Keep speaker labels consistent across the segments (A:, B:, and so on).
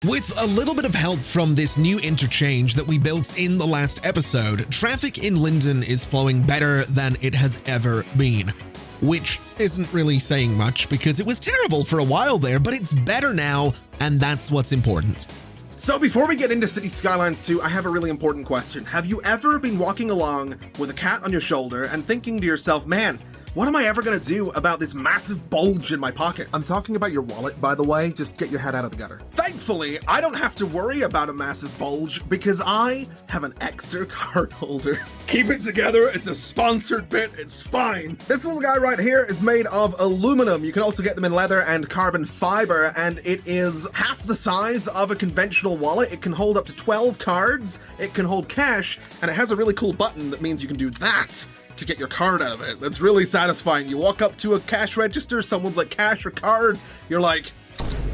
A: With a little bit of help from this new interchange that we built in the last episode, traffic in Linden is flowing better than it has ever been, which isn't really saying much because it was terrible for a while there, but it's better now, and that's what's important.
B: So before we get into City Skylines 2, I have a really important question. Have you ever been walking along with a cat on your shoulder and thinking to yourself, man, what am I ever gonna do about this massive bulge in my pocket?
C: I'm talking about your wallet, by the way. Just get your head out of the gutter.
B: Thankfully, I don't have to worry about a massive bulge because I have an EKSTER card holder. Keep it together, it's a sponsored bit, it's fine. This little guy right here is made of aluminum. You can also get them in leather and carbon fiber, and it is half the size of a conventional wallet. It can hold up to 12 cards, it can hold cash, and it has a really cool button that means you can do that to get your card out of it. That's really satisfying. You walk up to a cash register, someone's like, cash or card? You're like,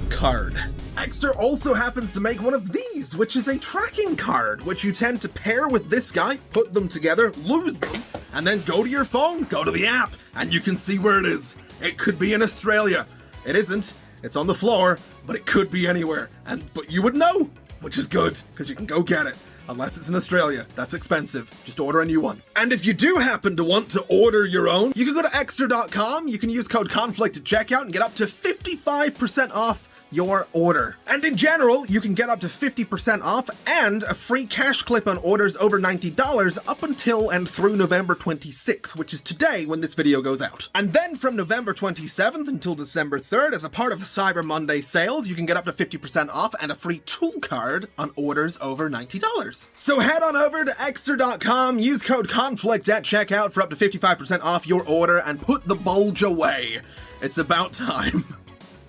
B: card. EKSTER also happens to make one of these, which is a tracking card, which you tend to pair with this guy, put them together, lose them, and then go to your phone, go to the app, and you can see where it is. It could be in Australia. It isn't. It's on the floor, but it could be anywhere. But you would know, which is good, because you can go get it. Unless it's in Australia. That's expensive. Just order a new one. And if you do happen to want to order your own, you can go to ekster.com, you can use code CONFLICT at checkout and get up to 55% off your order. And in general, you can get up to 50% off and a free cash clip on orders over $90 up until and through November 26th, which is today when this video goes out. And then from November 27th until December 3rd, as a part of the Cyber Monday sales, you can get up to 50% off and a free tool card on orders over $90. So head on over to ekster.com, use code CONFLICT at checkout for up to 55% off your order, and put the bulge away. It's about time.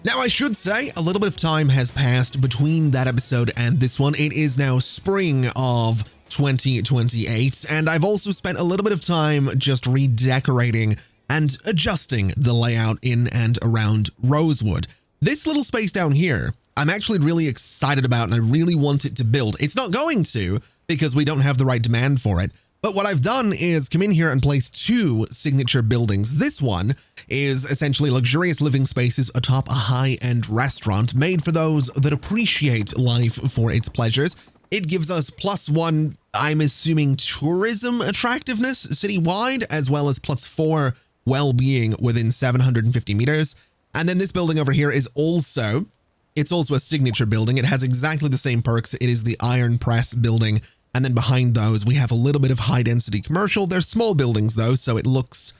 A: Now, I should say a little bit of time has passed between that episode and this one. It is now spring of 2028, and I've also spent a little bit of time just redecorating and adjusting the layout in and around Rosewood. This little space down here, I'm actually really excited about, and I really want it to build. It's not going to because we don't have the right demand for it. But what I've done is come in here and place two signature buildings. This one is essentially luxurious living spaces atop a high-end restaurant made for those that appreciate life for its pleasures. It gives us +1, I'm assuming, tourism attractiveness citywide, as well as +4 well-being within 750 meters. And then this building over here is also, it's also a signature building. It has exactly the same perks. It is the Iron Press building. And then behind those, we have a little bit of high-density commercial. They're small buildings, though, so it looks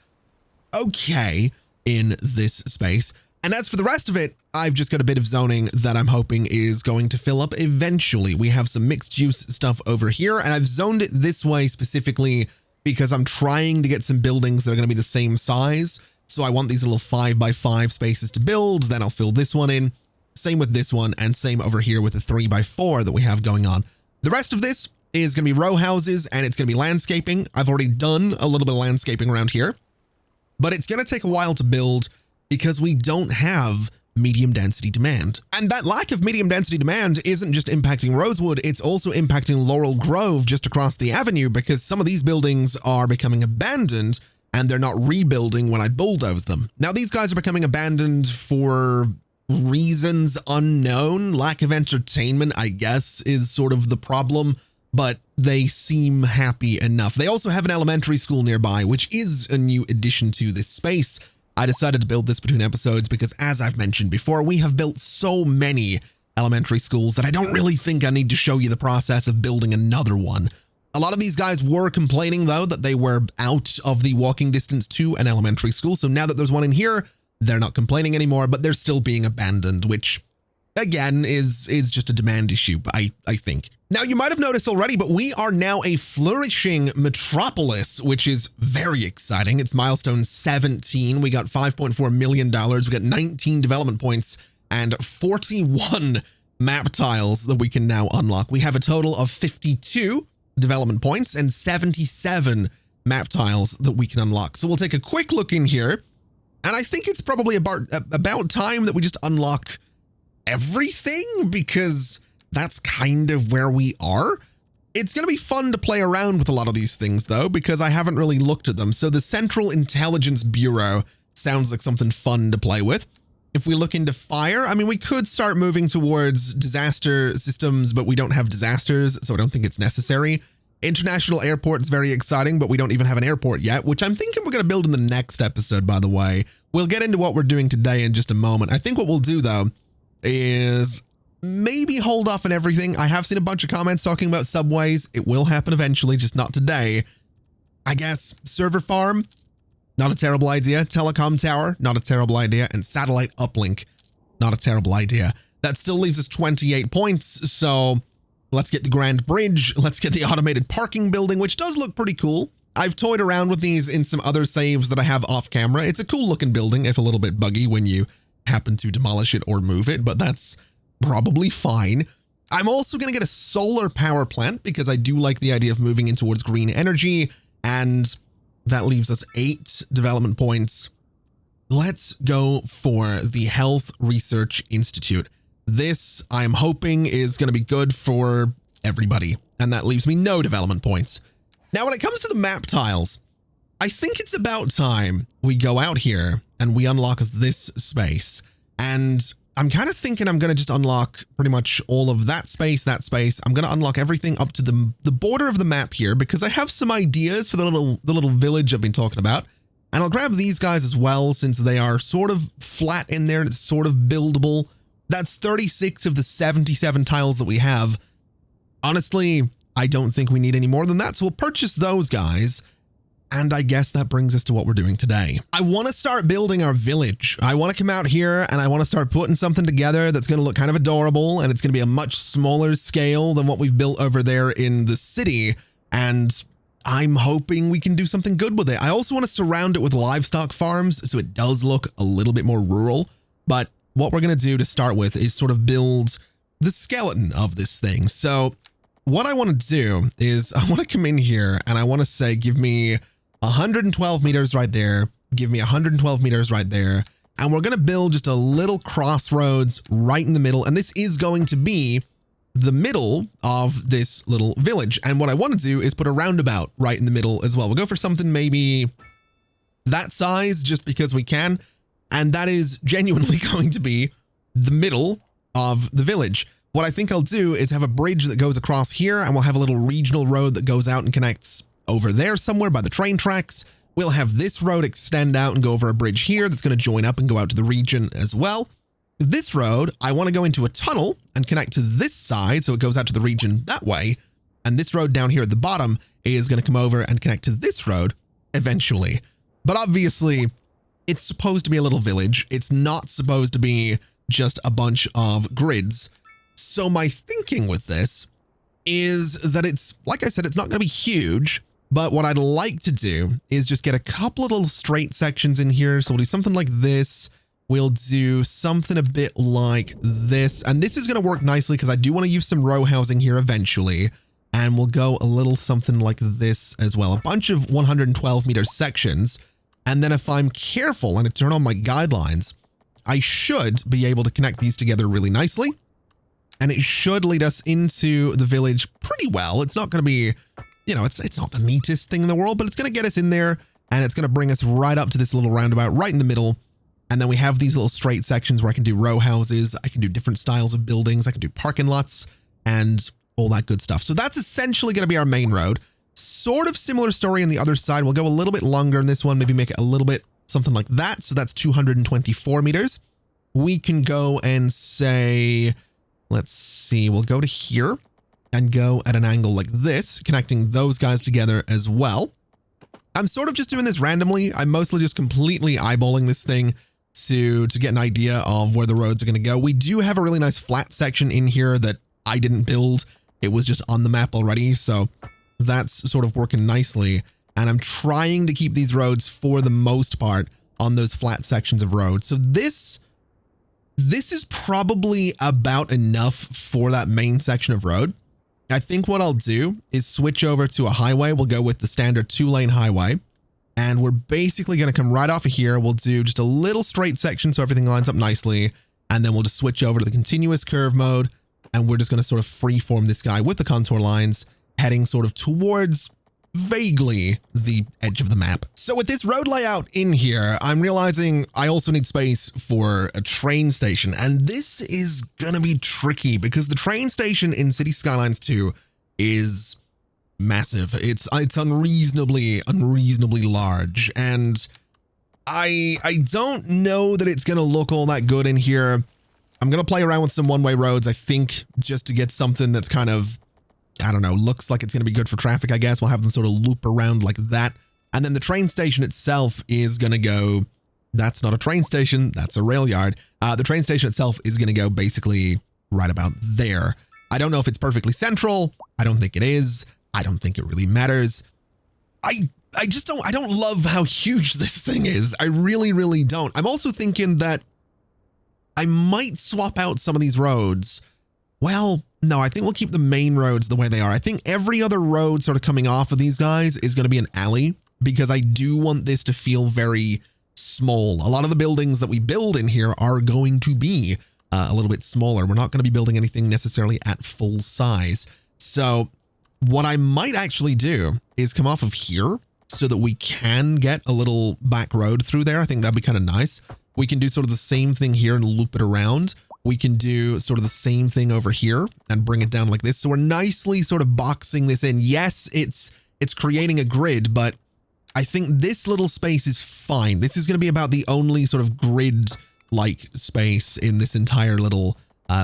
A: okay in this space. And as for the rest of it, I've just got a bit of zoning that I'm hoping is going to fill up eventually. We have some mixed-use stuff over here, and I've zoned it this way specifically because I'm trying to get some buildings that are going to be the same size. So I want these little 5x5 spaces to build, then I'll fill this one in. Same with this one, and same over here with the 3x4 that we have going on. The rest of this is going to be row houses, and it's going to be landscaping. I've already done a little bit of landscaping around here, but it's going to take a while to build because we don't have medium density demand. And that lack of medium density demand isn't just impacting Rosewood, it's also impacting Laurel Grove just across the avenue, because some of these buildings are becoming abandoned and they're not rebuilding when I bulldoze them. Now, these guys are becoming abandoned for reasons unknown. Lack of entertainment, I guess, is sort of the problem, but they seem happy enough. They also have an elementary school nearby, which is a new addition to this space. I decided to build this between episodes because, as I've mentioned before, we have built so many elementary schools that I don't really think I need to show you the process of building another one. A lot of these guys were complaining, though, that they were out of the walking distance to an elementary school. So now that there's one in here, they're not complaining anymore, but they're still being abandoned, which, again, is just a demand issue, I think. Now, you might have noticed already, but we are now a flourishing metropolis, which is very exciting. It's milestone 17. We got $5.4 million. We got 19 development points and 41 map tiles that we can now unlock. We have a total of 52 development points and 77 map tiles that we can unlock. So we'll take a quick look in here, and I think it's probably about time that we just unlock everything, because that's kind of where we are. It's going to be fun to play around with a lot of these things, though, because I haven't really looked at them. So the Central Intelligence Bureau sounds like something fun to play with. If we look into fire, I mean, we could start moving towards disaster systems, but we don't have disasters, so I don't think it's necessary. International airport is very exciting, but we don't even have an airport yet, which I'm thinking we're going to build in the next episode, by the way. We'll get into what we're doing today in just a moment. I think what we'll do, though, is maybe hold off on everything. I have seen a bunch of comments talking about subways. It will happen eventually, just not today. I guess server farm, not a terrible idea. Telecom tower, not a terrible idea. And satellite uplink, not a terrible idea. That still leaves us 28 points, so let's get the Grand Bridge. Let's get the automated parking building, which does look pretty cool. I've toyed around with these in some other saves that I have off camera. It's a cool looking building, if a little bit buggy when you happen to demolish it or move it, but that's probably fine. I'm also going to get a solar power plant because I do like the idea of moving in towards green energy, and that leaves us 8 development points. Let's go for the Health Research Institute. This, I'm hoping, is going to be good for everybody, and that leaves me no development points. Now, when it comes to the map tiles, I think it's about time we go out here and we unlock this space. And I'm kind of thinking I'm going to just unlock pretty much all of that space. I'm going to unlock everything up to the border of the map here because I have some ideas for the little village I've been talking about. And I'll grab these guys as well since they are sort of flat in there and it's sort of buildable. That's 36 of the 77 tiles that we have. Honestly, I don't think we need any more than that, so we'll purchase those guys. And I guess that brings us to what we're doing today. I want to start building our village. I want to come out here and I want to start putting something together that's going to look kind of adorable, and it's going to be a much smaller scale than what we've built over there in the city. And I'm hoping we can do something good with it. I also want to surround it with livestock farms so it does look a little bit more rural. But what we're going to do to start with is sort of build the skeleton of this thing. So what I want to do is I want to come in here and I want to say, give me 112 meters right there. Give me 112 meters right there. And we're going to build just a little crossroads right in the middle. And this is going to be the middle of this little village. And what I want to do is put a roundabout right in the middle as well. We'll go for something maybe that size just because we can. And that is genuinely going to be the middle of the village. What I think I'll do is have a bridge that goes across here, and we'll have a little regional road that goes out and connects over there somewhere by the train tracks. We'll have this road extend out and go over a bridge here that's going to join up and go out to the region as well. This road, I want to go into a tunnel and connect to this side so it goes out to the region that way. And this road down here at the bottom is going to come over and connect to this road eventually. But obviously, it's supposed to be a little village. It's not supposed to be just a bunch of grids. So my thinking with this is that it's, like I said, it's not going to be huge, but what I'd like to do is just get a couple of little straight sections in here. So we'll do something like this. We'll do something a bit like this, and this is going to work nicely because I do want to use some row housing here eventually. And we'll go a little something like this as well. A bunch of 112 meter sections. And then if I'm careful and I turn on my guidelines, I should be able to connect these together really nicely. And it should lead us into the village pretty well. It's not going to be, you know, it's not the neatest thing in the world, but it's going to get us in there and it's going to bring us right up to this little roundabout right in the middle. And then we have these little straight sections where I can do row houses. I can do different styles of buildings. I can do parking lots and all that good stuff. So that's essentially going to be our main road. Sort of similar story on the other side. We'll go a little bit longer in this one, maybe make it a little bit something like that. So that's 224 meters. We can go and say, let's see, we'll go to here and go at an angle like this, connecting those guys together as well. I'm sort of just doing this randomly. I'm mostly just completely eyeballing this thing to get an idea of where the roads are going to go. We do have a really nice flat section in here that I didn't build. It was just on the map already. So that's sort of working nicely. And I'm trying to keep these roads for the most part on those flat sections of road. So this is probably about enough for that main section of road. I think what I'll do is switch over to a highway. We'll go with the standard 2-lane highway. And we're basically going to come right off of here. We'll do just a little straight section so everything lines up nicely. And then we'll just switch over to the continuous curve mode. And we're just going to sort of freeform this guy with the contour lines, heading sort of towards vaguely the edge of the map. So with this road layout in here, I'm realizing I also need space for a train station. And this is going to be tricky because the train station in City Skylines 2 is massive. It's unreasonably large. And I don't know that it's going to look all that good in here. I'm going to play around with some one-way roads, I think, just to get something that's kind of, I don't know, looks like it's going to be good for traffic, I guess. We'll have them sort of loop around like that. And then the train station itself is going to go, that's not a train station, that's a rail yard. The train station itself is going to go basically right about there. I don't know if it's perfectly central. I don't think it is. I don't think it really matters. I don't love how huge this thing is. I really don't. I'm also thinking that I might swap out some of these roads. Well, no, I think we'll keep the main roads the way they are. I think every other road sort of coming off of these guys is going to be an alley, because I do want this to feel very small. A lot of the buildings that we build in here are going to be a little bit smaller. We're not going to be building anything necessarily at full size. So what I might actually do is come off of here so that we can get a little back road through there. I think that'd be kind of nice. We can do sort of the same thing here and loop it around. We can do sort of the same thing over here and bring it down like this. So we're nicely sort of boxing this in. Yes, it's creating a grid, but I think this little space is fine. This is going to be about the only sort of grid-like space in this entire little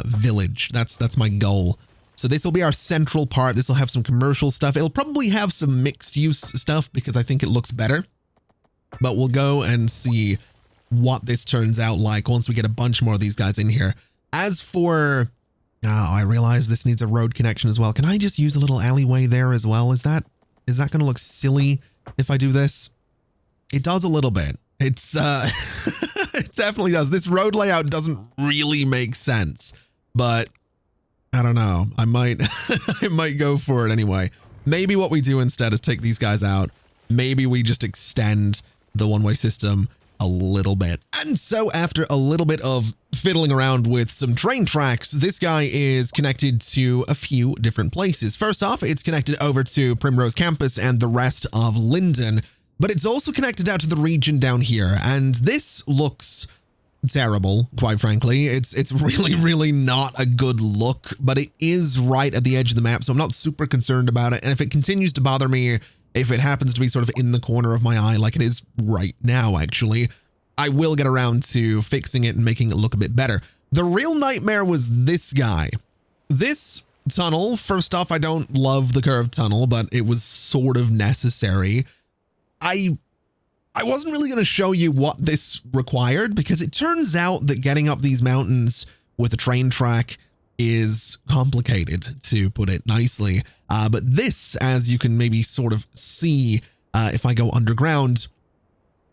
A: village. That's my goal. So this will be our central part. This will have some commercial stuff. It'll probably have some mixed-use stuff because I think it looks better. But we'll go and see what this turns out like once we get a bunch more of these guys in here. As for... Oh, I realize this needs a road connection as well. Can I just use a little alleyway there as well? Is that going to look silly if I do this? It does a little bit. It's it definitely does. This road layout doesn't really make sense, but I don't know. I might I might go for it anyway. Maybe what we do instead is take these guys out. Maybe we just extend the one-way system a little bit. And so after a little bit of fiddling around with some train tracks, this guy is connected to a few different places. First off, it's connected over to Primrose Campus and the rest of Linden, but it's also connected out to the region down here. And this looks terrible, quite frankly. It's really not a good look, but it is right at the edge of the map, so I'm not super concerned about it. And if it continues to bother me, if it happens to be sort of in the corner of my eye, like it is right now, actually, I will get around to fixing it and making it look a bit better. The real nightmare was this guy. This tunnel, first off, I don't love the curved tunnel, but it was sort of necessary. I wasn't really going to show you what this required because it turns out that getting up these mountains with a train track is complicated, to put it nicely. But this, as you can maybe sort of see, if I go underground,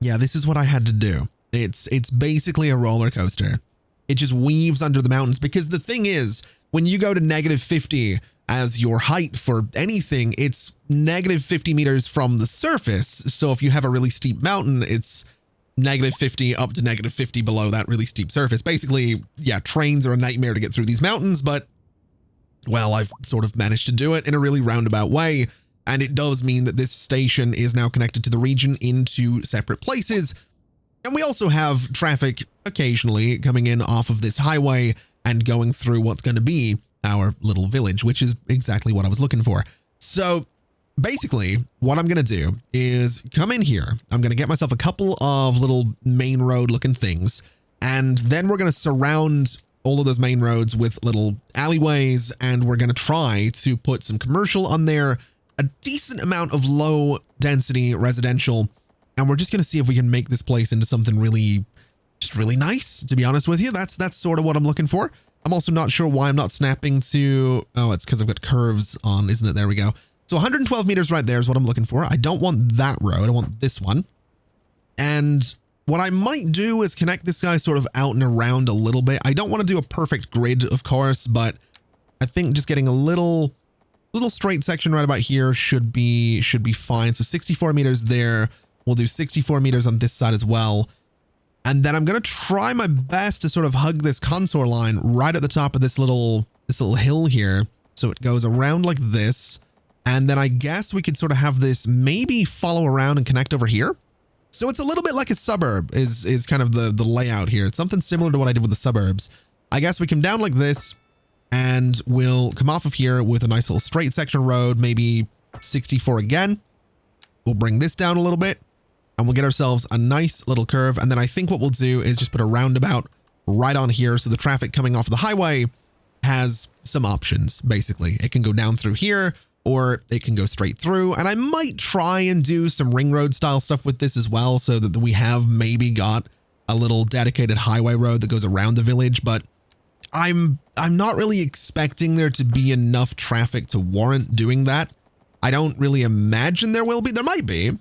A: yeah, this is what I had to do. It's basically a roller coaster. It just weaves under the mountains because the thing is, when you go to -50 as your height for anything, it's -50 meters from the surface. So if you have a really steep mountain, it's -50 up to -50 below that really steep surface. Basically, yeah, trains are a nightmare to get through these mountains, but well, I've sort of managed to do it in a really roundabout way. And it does mean that this station is now connected to the region in two separate places. And we also have traffic occasionally coming in off of this highway and going through what's going to be our little village, which is exactly what I was looking for. So basically, what I'm going to do is come in here. I'm going to get myself a couple of little main road looking things, and then we're going to surround all of those main roads with little alleyways, and we're going to try to put some commercial on there, a decent amount of low density residential, and we're just going to see if we can make this place into something really, just really nice, to be honest with you. That's sort of what I'm looking for. I'm also not sure why I'm not snapping to, oh, it's because I've got curves on, isn't it? There we go. So 112 meters right there is what I'm looking for. I don't want that road. I want this one. And what I might do is connect this guy sort of out and around a little bit. I don't want to do a perfect grid, of course, but I think just getting a little straight section right about here should be fine. So 64 meters there. We'll do 64 meters on this side as well. And then I'm going to try my best to sort of hug this contour line right at the top of this little hill here. So it goes around like this. And then I guess we could sort of have this maybe follow around and connect over here. So it's a little bit like a suburb is kind of the layout here. It's something similar to what I did with the suburbs. I guess we come down like this and we'll come off of here with a nice little straight section road, maybe 64 again. We'll bring this down a little bit and we'll get ourselves a nice little curve. And then I think what we'll do is just put a roundabout right on here. So the traffic coming off of the highway has some options. Basically, it can go down through here or it can go straight through. And I might try and do some ring road style stuff with this as well, so that we have maybe got a little dedicated highway road that goes around the village. But I'm not really expecting there to be enough traffic to warrant doing that. I don't really imagine there will be. There might be.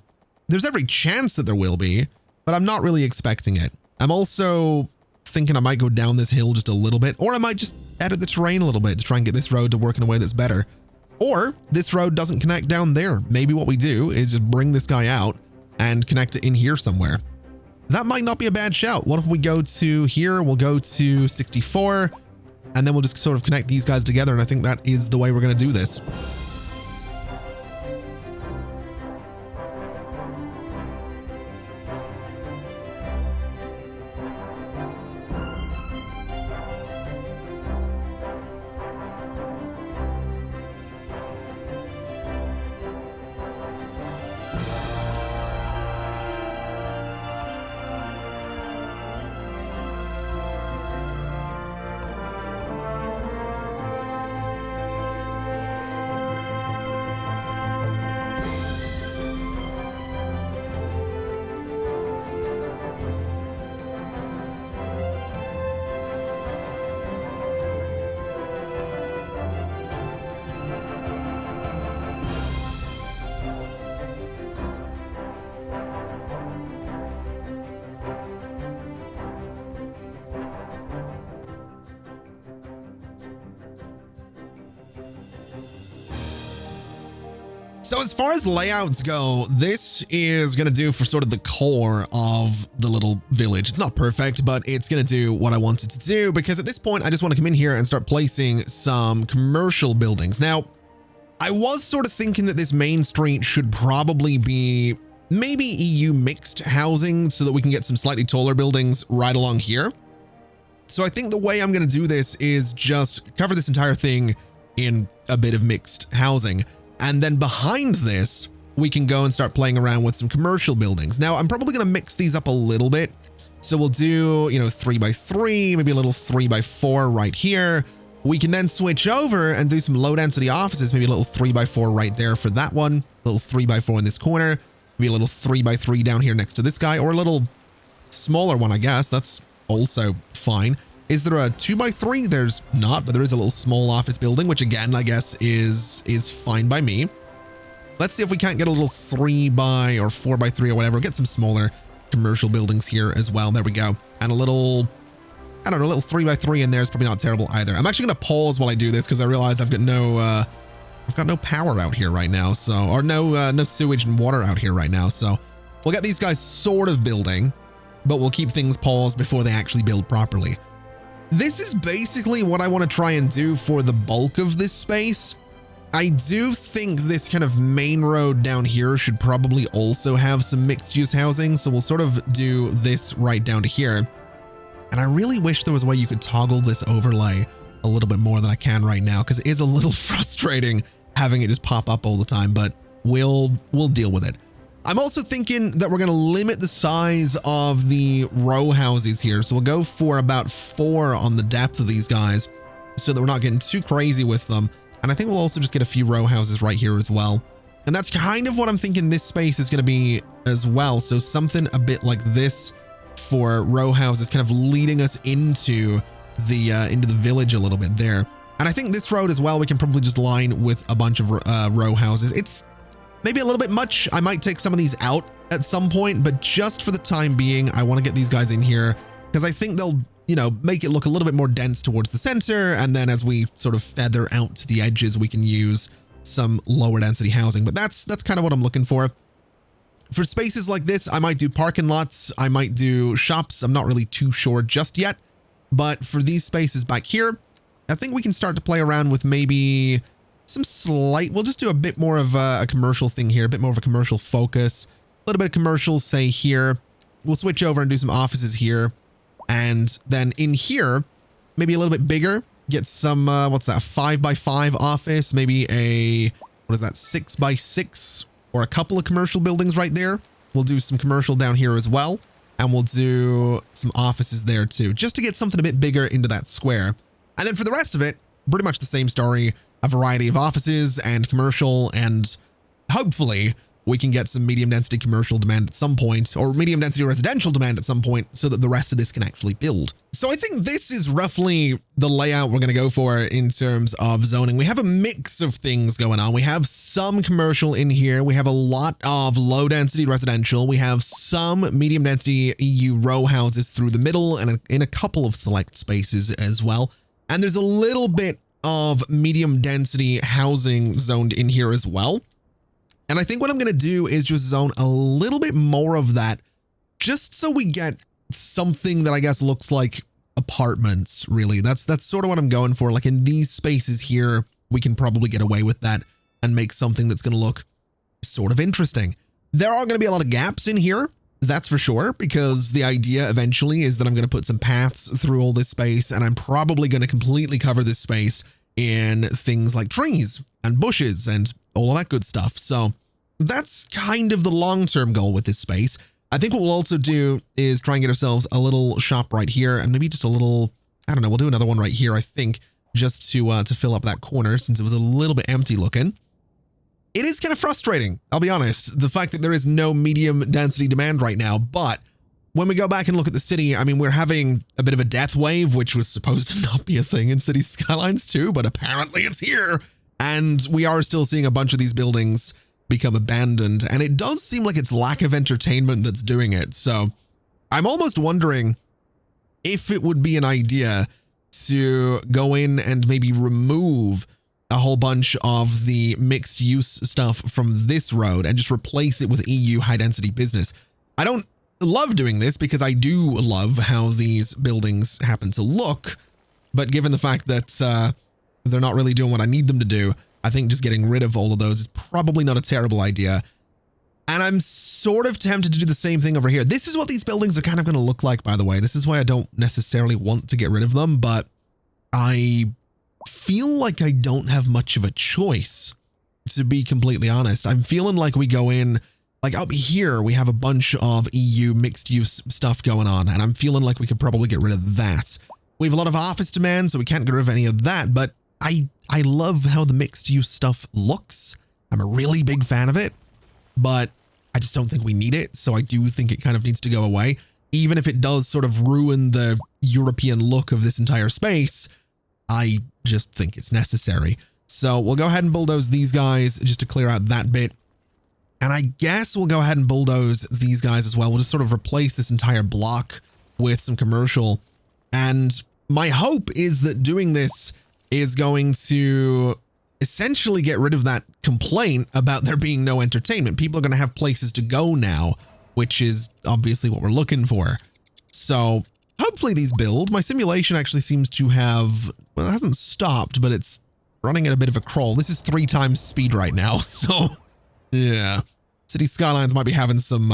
A: There's every chance that there will be, but I'm not really expecting it. I'm also thinking I might go down this hill just a little bit, or I might just edit the terrain a little bit to try and get this road to work in a way that's better. Or this road doesn't connect down there. Maybe what we do is just bring this guy out and connect it in here somewhere. That might not be a bad shout. What if we go to here? We'll go to 64 and then we'll just sort of connect these guys together. And I think that is the way we're going to do this. So as far as layouts go, this is going to do for sort of the core of the little village. It's not perfect, but it's going to do what I want it to do, because at this point, I just want to come in here and start placing some commercial buildings. Now, I was sort of thinking that this main street should probably be maybe EU mixed housing so that we can get some slightly taller buildings right along here. So I think the way I'm going to do this is just cover this entire thing in a bit of mixed housing. And then behind this, we can go and start playing around with some commercial buildings. Now, I'm probably going to mix these up a little bit. So we'll do, 3x3, maybe a little 3x4 right here. We can then switch over and do some low density offices, maybe a little 3x4 right there for that one, a little 3x4 in this corner, maybe a little 3x3 down here next to this guy, or a little smaller one, I guess. That's also fine. Is there a 2x3? There's not, but there is a little small office building, which again, I guess is fine by me. Let's see if we can't get a little 3x or 4x3 or whatever. Get some smaller commercial buildings here as well. There we go. And a little, I don't know, a little 3x3 in there is probably not terrible either. I'm actually going to pause while I do this because I realize I've got no power out here right now. So, or no sewage and water out here right now. So we'll get these guys sort of building, but we'll keep things paused before they actually build properly. This is basically what I want to try and do for the bulk of this space. I do think this kind of main road down here should probably also have some mixed use housing. So we'll sort of do this right down to here. And I really wish there was a way you could toggle this overlay a little bit more than I can right now, because it is a little frustrating having it just pop up all the time, but we'll deal with it. I'm also thinking that we're going to limit the size of the row houses here. So we'll go for about 4 on the depth of these guys so that we're not getting too crazy with them. And I think we'll also just get a few row houses right here as well. And that's kind of what I'm thinking this space is going to be as well. So something a bit like this for row houses, kind of leading us into the village a little bit there. And I think this road as well, we can probably just line with a bunch of row houses. It's maybe a little bit much. I might take some of these out at some point, but just for the time being, I want to get these guys in here because I think they'll, make it look a little bit more dense towards the center. And then as we sort of feather out to the edges, we can use some lower density housing, but that's kind of what I'm looking for. For spaces like this, I might do parking lots. I might do shops. I'm not really too sure just yet, but for these spaces back here, I think we can start to play around with maybe some we'll just do a bit more of a commercial thing here, a bit more of a commercial focus, little bit of commercial, say here. We'll switch over and do some offices here. And then in here, maybe a little bit bigger, get some, what's that, 5x5 office, maybe a, what is that, 6x6, or a couple of commercial buildings right there. We'll do some commercial down here as well. And we'll do some offices there too, just to get something a bit bigger into that square. And then for the rest of it, pretty much the same story, a variety of offices and commercial, and hopefully we can get some medium density commercial demand at some point, or medium density residential demand at some point, so that the rest of this can actually build. So I think this is roughly the layout we're going to go for in terms of zoning. We have a mix of things going on. We have some commercial in here. We have a lot of low density residential. We have some medium density EU row houses through the middle and in a couple of select spaces as well. And there's a little bit of medium density housing zoned in here as well. And I think what I'm going to do is just zone a little bit more of that, just so we get something that I guess looks like apartments, really. That's sort of what I'm going for. Like in these spaces here, we can probably get away with that and make something that's going to look sort of interesting. There are going to be a lot of gaps in here, that's for sure, because the idea eventually is that I'm going to put some paths through all this space, and I'm probably going to completely cover this space in things like trees and bushes and all of that good stuff. So that's kind of the long-term goal with this space. I think what we'll also do is try and get ourselves a little shop right here, and maybe just a little, I don't know, we'll do another one right here, I think, just to fill up that corner since it was a little bit empty looking. It is kind of frustrating, I'll be honest, the fact that there is no medium density demand right now, but when we go back and look at the city, I mean, we're having a bit of a death wave, which was supposed to not be a thing in City Skylines 2, but apparently it's here. And we are still seeing a bunch of these buildings become abandoned, and it does seem like it's lack of entertainment that's doing it. So I'm almost wondering if it would be an idea to go in and maybe remove a whole bunch of the mixed use stuff from this road and just replace it with EU high density business. I don't love doing this because I do love how these buildings happen to look, but given the fact that they're not really doing what I need them to do, I think just getting rid of all of those is probably not a terrible idea. And I'm sort of tempted to do the same thing over here. This is what these buildings are kind of going to look like, by the way. This is why I don't necessarily want to get rid of them, but I feel like I don't have much of a choice, to be completely honest. I'm feeling like we go in, like up here, we have a bunch of EU mixed use stuff going on, and I'm feeling like we could probably get rid of that. We have a lot of office demand, so we can't get rid of any of that, but I love how the mixed use stuff looks. I'm a really big fan of it, but I just don't think we need it. So I do think it kind of needs to go away. Even if it does sort of ruin the European look of this entire space, I just think it's necessary. So we'll go ahead and bulldoze these guys just to clear out that bit. And I guess we'll go ahead and bulldoze these guys as well. We'll just sort of replace this entire block with some commercial. And my hope is that doing this is going to essentially get rid of that complaint about there being no entertainment. People are going to have places to go now, which is obviously what we're looking for. So hopefully these build. My simulation actually seems to have, well, it hasn't stopped, but it's running at a bit of a crawl. This is 3 times speed right now. So yeah, City Skylines might be having some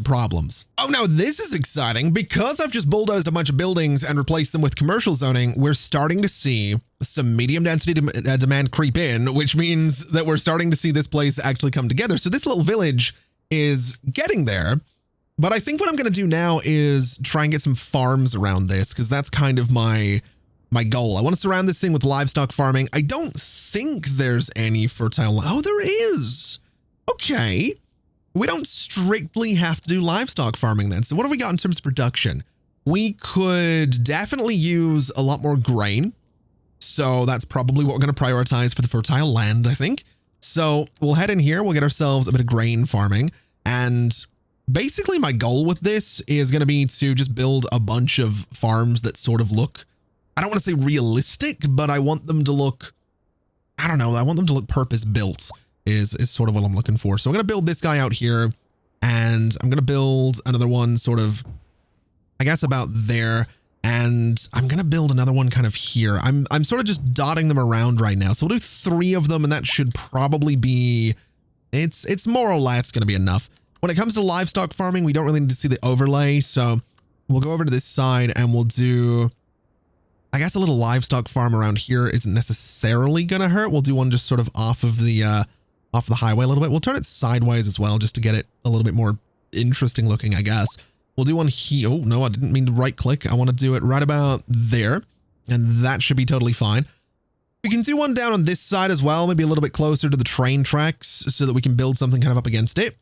A: problems. Oh, now this is exciting because I've just bulldozed a bunch of buildings and replaced them with commercial zoning. We're starting to see some medium density demand creep in, which means that we're starting to see this place actually come together. So this little village is getting there, but I think what I'm going to do now is try and get some farms around this, because that's kind of my goal. I want to surround this thing with livestock farming. I don't think there's any fertile. Oh, there is. Okay, we don't strictly have to do livestock farming then. So what have we got in terms of production? We could definitely use a lot more grain. So that's probably what we're going to prioritize for the fertile land, I think. So we'll head in here. We'll get ourselves a bit of grain farming. And basically my goal with this is going to be to just build a bunch of farms that sort of look, I don't want to say realistic, but I want them to look, I don't know, I want them to look purpose built. Is sort of what I'm looking for. So I'm going to build this guy out here, and I'm going to build another one sort of, I guess, about there. And I'm going to build another one kind of here. I'm sort of just dotting them around right now. So we'll do 3 of them, and that should probably be, it's more or less going to be enough. When it comes to livestock farming, we don't really need to see the overlay. So we'll go over to this side and we'll do, I guess a little livestock farm around here isn't necessarily going to hurt. We'll do one just sort of off of the highway a little bit. We'll turn it sideways as well, just to get it a little bit more interesting looking, I guess. We'll do one here. Oh, no, I didn't mean to right click. I want to do it right about there. And that should be totally fine. We can do one down on this side as well, maybe a little bit closer to the train tracks so that we can build something kind of up against it.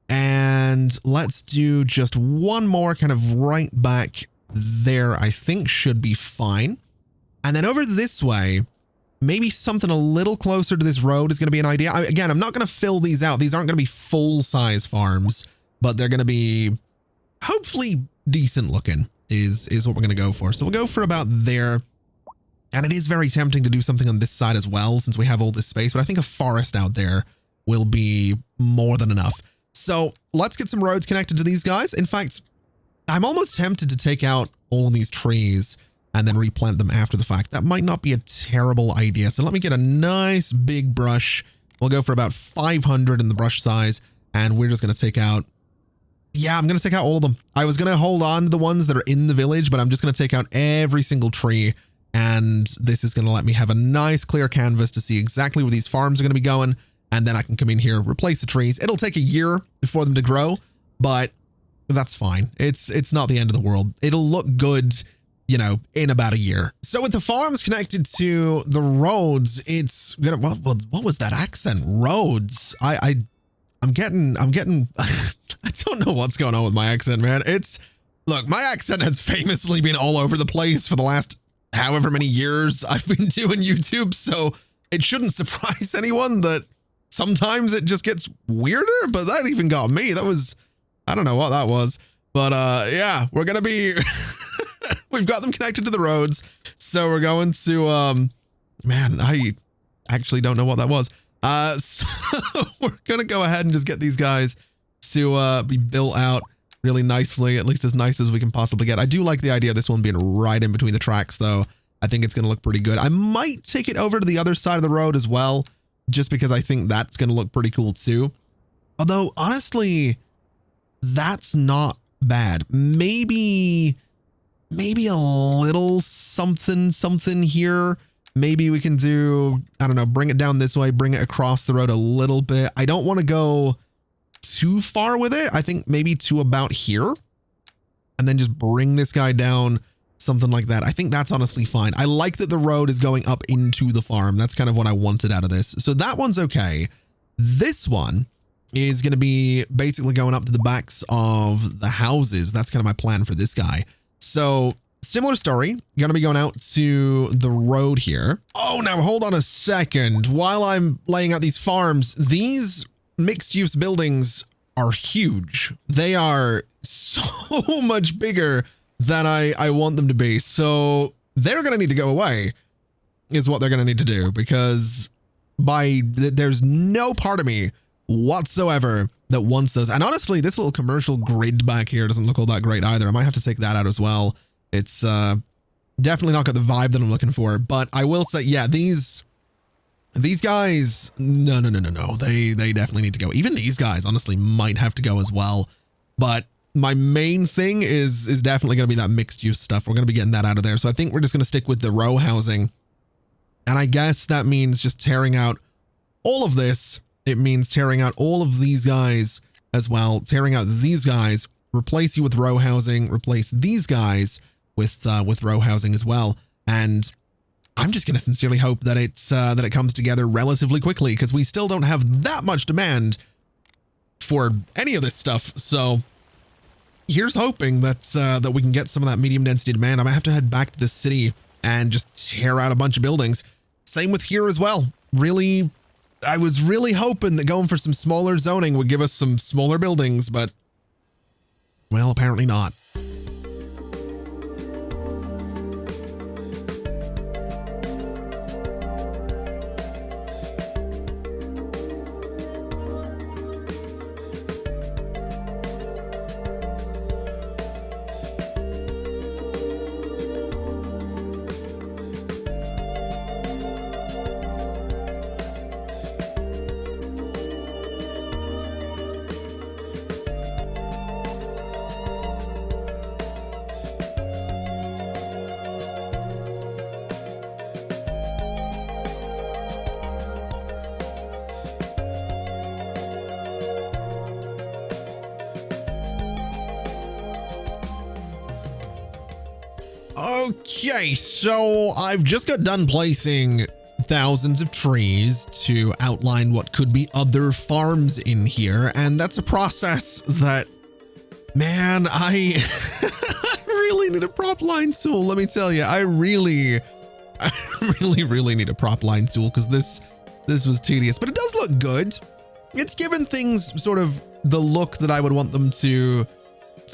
A: And let's do just one more kind of right back there, I think should be fine. And then over this way, maybe something a little closer to this road is going to be an idea. Again, I'm not going to fill these out. These aren't going to be full-size farms, but they're going to be hopefully decent looking is what we're going to go for. So we'll go for about there. And it is very tempting to do something on this side as well, since we have all this space, but I think a forest out there will be more than enough. So let's get some roads connected to these guys. In fact, I'm almost tempted to take out all of these trees and then replant them after the fact. That might not be a terrible idea. So let me get a nice big brush. We'll go for about 500 in the brush size, and we're just going to take out, yeah, I'm going to take out all of them. I was going to hold on to the ones that are in the village, but I'm just going to take out every single tree. And this is going to let me have a nice clear canvas to see exactly where these farms are going to be going. And then I can come in here, replace the trees. It'll take a year for them to grow, but that's fine. It's not the end of the world. It'll look good, you know, in about a year. So with the farms connected to the roads, it's gonna, what was that accent? Roads. I'm getting, I don't know what's going on with my accent, man. Look, my accent has famously been all over the place for the last however many years I've been doing YouTube, so it shouldn't surprise anyone that sometimes it just gets weirder, but that even got me. That was, I don't know what that was, but yeah, we're gonna be, we've got them connected to the roads, so we're going to, man, I actually don't know what that was. So we're gonna go ahead and just get these guys to be built out really nicely, at least as nice as we can possibly get. I do like the idea of this one being right in between the tracks, though. I think it's going to look pretty good. I might take it over to the other side of the road as well, just because I think that's going to look pretty cool too. Although, honestly, that's not bad. Maybe a little something here. Maybe we can do, I don't know, bring it down this way, bring it across the road a little bit. I don't want to go too far with it. I think maybe to about here, and then just bring this guy down, something like that. I think that's honestly fine. I like that the road is going up into the farm. That's kind of what I wanted out of this. So that one's okay. This one is going to be basically going up to the backs of the houses. That's kind of my plan for this guy. So similar story, going to be going out to the road here. Oh, now hold on a second. While I'm laying out these farms, these mixed use buildings are huge. They are so much bigger than I want them to be. So they're going to need to go away is what they're going to need to do, because there's no part of me whatsoever that wants those. And honestly, this little commercial grid back here doesn't look all that great either. I might have to take that out as well. It's definitely not got the vibe that I'm looking for, but I will say, yeah, these guys, no. They definitely need to go. Even these guys, honestly, might have to go as well. But my main thing is definitely going to be that mixed use stuff. We're going to be getting that out of there. So I think we're just going to stick with the row housing. And I guess that means just tearing out all of this. It means tearing out all of these guys as well. Tearing out these guys, replace you with row housing, replace these guys with row housing as well. And I'm just going to sincerely hope that it comes together relatively quickly, because we still don't have that much demand for any of this stuff. So here's hoping that we can get some of that medium density demand. I might have to head back to the city and just tear out a bunch of buildings. Same with here as well. Really, I was really hoping that going for some smaller zoning would give us some smaller buildings, but well, apparently not. Okay, so I've just got done placing thousands of trees to outline what could be other farms in here, and that's a process that, man, I really need a prop line tool. Let me tell you, I really need a prop line tool because this was tedious, but it does look good. It's given things sort of the look that I would want them to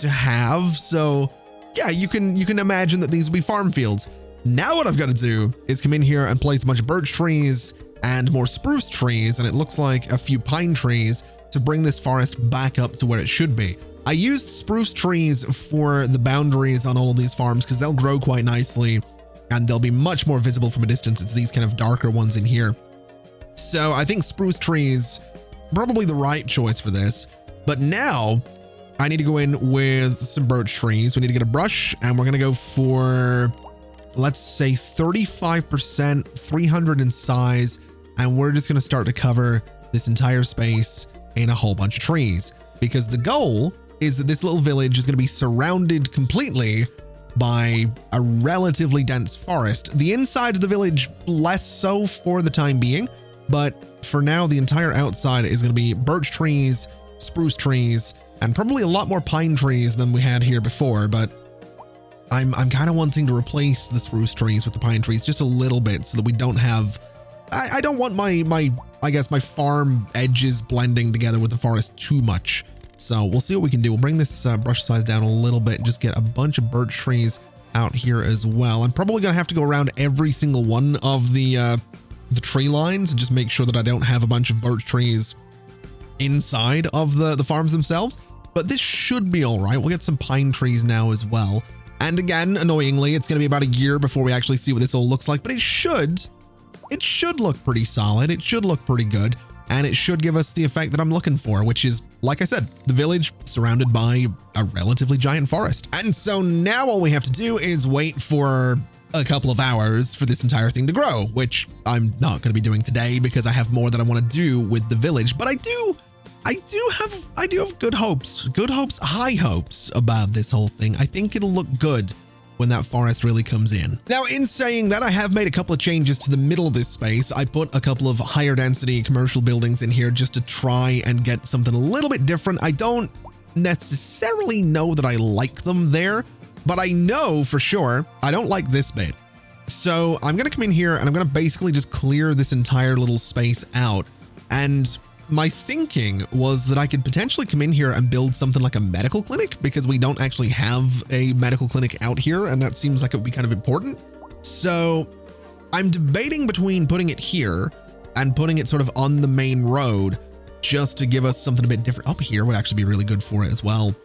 A: have. So yeah, you can imagine that these will be farm fields. Now what I've got to do is come in here and place a bunch of birch trees and more spruce trees, and it looks like a few pine trees to bring this forest back up to where it should be. I used spruce trees for the boundaries on all of these farms because they'll grow quite nicely and they'll be much more visible from a distance. It's these kind of darker ones in here. So I think spruce trees, probably the right choice for this. But now I need to go in with some birch trees. We need to get a brush and we're going to go for, let's say 35%, 300 in size. And we're just going to start to cover this entire space in a whole bunch of trees, because the goal is that this little village is going to be surrounded completely by a relatively dense forest. The inside of the village, less so for the time being, but for now, the entire outside is going to be birch trees, spruce trees, and probably a lot more pine trees than we had here before. But I'm kind of wanting to replace the spruce trees with the pine trees just a little bit so that we don't have, I don't want my farm edges blending together with the forest too much. So we'll see what we can do. We'll bring this brush size down a little bit and just get a bunch of birch trees out here as well. I'm probably going to have to go around every single one of the tree lines and just make sure that I don't have a bunch of birch trees inside of the farms themselves. But this should be all right. We'll get some pine trees now as well. And again, annoyingly, it's going to be about a year before we actually see what this all looks like, but it should look pretty solid. It should look pretty good. And it should give us the effect that I'm looking for, which is, like I said, the village surrounded by a relatively giant forest. And so now all we have to do is wait for a couple of hours for this entire thing to grow, which I'm not going to be doing today because I have more that I want to do with the village. But I do have good hopes, high hopes about this whole thing. I think it'll look good when that forest really comes in. Now, in saying that, I have made a couple of changes to the middle of this space. I put a couple of higher density commercial buildings in here just to try and get something a little bit different. I don't necessarily know that I like them there, but I know for sure I don't like this bit. So I'm going to come in here and I'm going to basically just clear this entire little space out. And my thinking was that I could potentially come in here and build something like a medical clinic, because we don't actually have a medical clinic out here, and that seems like it would be kind of important. So I'm debating between putting it here and putting it sort of on the main road just to give us something a bit different. Up here would actually be really good for it as well.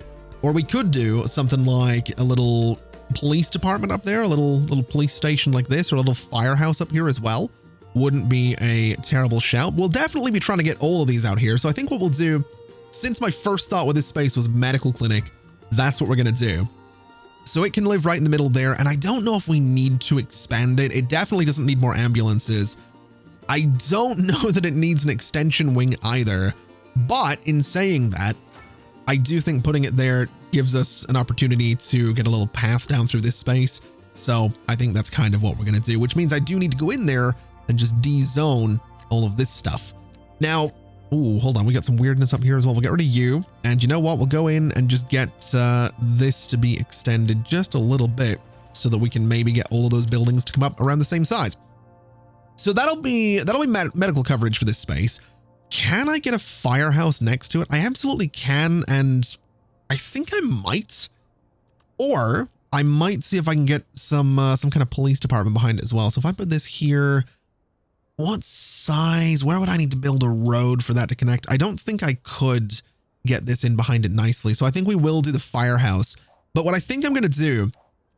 A: Or we could do something like a little police department up there, a little police station like this, or a little firehouse up here as well. Wouldn't be a terrible shout. We'll definitely be trying to get all of these out here. So I think what we'll do, since my first thought with this space was medical clinic, that's what we're going to do. So it can live right in the middle there. And I don't know if we need to expand it. It definitely doesn't need more ambulances. I don't know that it needs an extension wing either. But in saying that, I do think putting it there gives us an opportunity to get a little path down through this space. So I think that's kind of what we're going to do, which means I do need to go in there and just de-zone all of this stuff. Now, ooh, hold on. We got some weirdness up here as well. We'll get rid of you. And you know what? We'll go in and just get this to be extended just a little bit so that we can maybe get all of those buildings to come up around the same size. So that'll be medical coverage for this space. Can I get a firehouse next to it? I absolutely can. And I think I might, or I might see if I can get some kind of police department behind it as well. So if I put this here, what size? Where would I need to build a road for that to connect? I don't think I could get this in behind it nicely. So I think we will do the firehouse. But what I think I'm going to do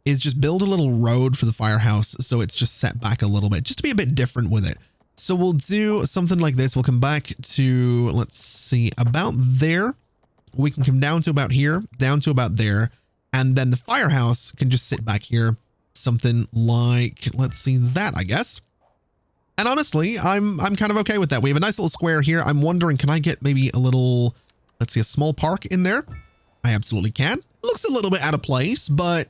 A: is just build a little road for the firehouse so it's just set back a little bit, just to be a bit different with it. So we'll do something like this. We'll come back to, let's see, about there. We can come down to about here, down to about there. And then the firehouse can just sit back here. Something like, let's see, that, I guess. And honestly, I'm kind of okay with that. We have a nice little square here. I'm wondering, can I get maybe a little, let's see, a small park in there? I absolutely can. Looks a little bit out of place, but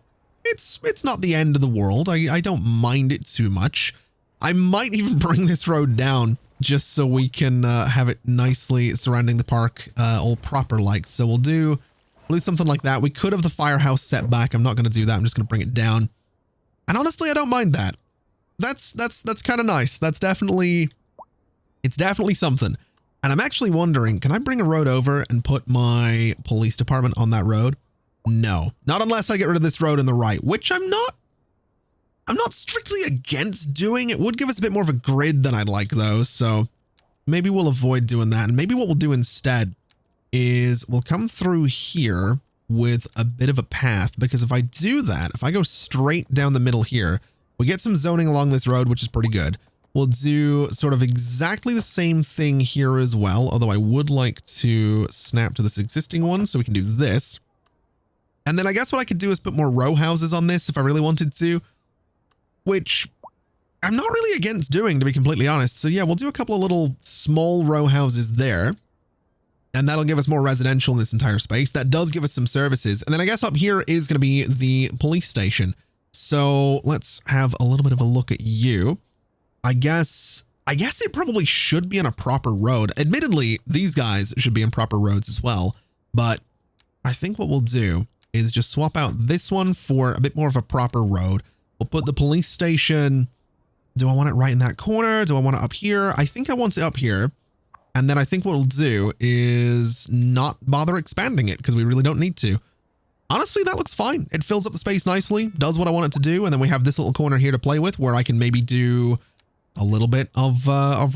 A: it's not the end of the world. I don't mind it too much. I might even bring this road down just so we can have it nicely surrounding the park, all proper like. So we'll do something like that. We could have the firehouse set back. I'm not going to do that. I'm just going to bring it down. And honestly, I don't mind that. That's kind of nice. It's definitely something. And I'm actually wondering, can I bring a road over and put my police department on that road? No, not unless I get rid of this road on the right, which I'm not strictly against doing. It would give us a bit more of a grid than I'd like though. So maybe we'll avoid doing that. And maybe what we'll do instead is we'll come through here with a bit of a path, because if I do that, if I go straight down the middle here, we get some zoning along this road, which is pretty good. We'll do sort of exactly the same thing here as well. Although I would like to snap to this existing one so we can do this. And then I guess what I could do is put more row houses on this if I really wanted to, which I'm not really against doing, to be completely honest. So yeah, we'll do a couple of little small row houses there. And that'll give us more residential in this entire space. That does give us some services. And then I guess up here is going to be the police station. So let's have a little bit of a look at you. I guess it probably should be on a proper road. Admittedly, these guys should be in proper roads as well. But I think what we'll do is just swap out this one for a bit more of a proper road. We'll put the police station. Do I want it right in that corner? Do I want it up here? I think I want it up here. And then I think what we'll do is not bother expanding it because we really don't need to. Honestly, that looks fine. It fills up the space nicely, does what I want it to do. And then we have this little corner here to play with where I can maybe do a little bit of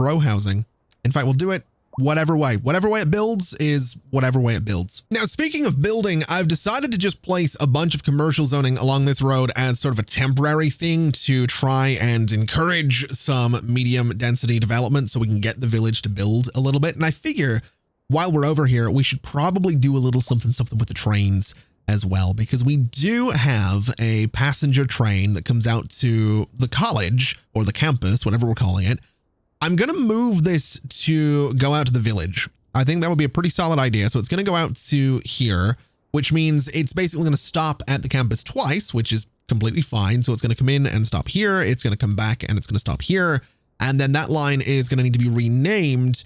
A: row housing. In fact, we'll do it whatever way it builds is whatever way it builds. Now, speaking of building, I've decided to just place a bunch of commercial zoning along this road as sort of a temporary thing to try and encourage some medium density development so we can get the village to build a little bit. And I figure while we're over here, we should probably do a little something with the trains as well, because we do have a passenger train that comes out to the college or the campus, whatever we're calling it. I'm going to move this to go out to the village. I think that would be a pretty solid idea. So it's going to go out to here, which means it's basically going to stop at the campus twice, which is completely fine. So it's going to come in and stop here. It's going to come back and it's going to stop here. And then that line is going to need to be renamed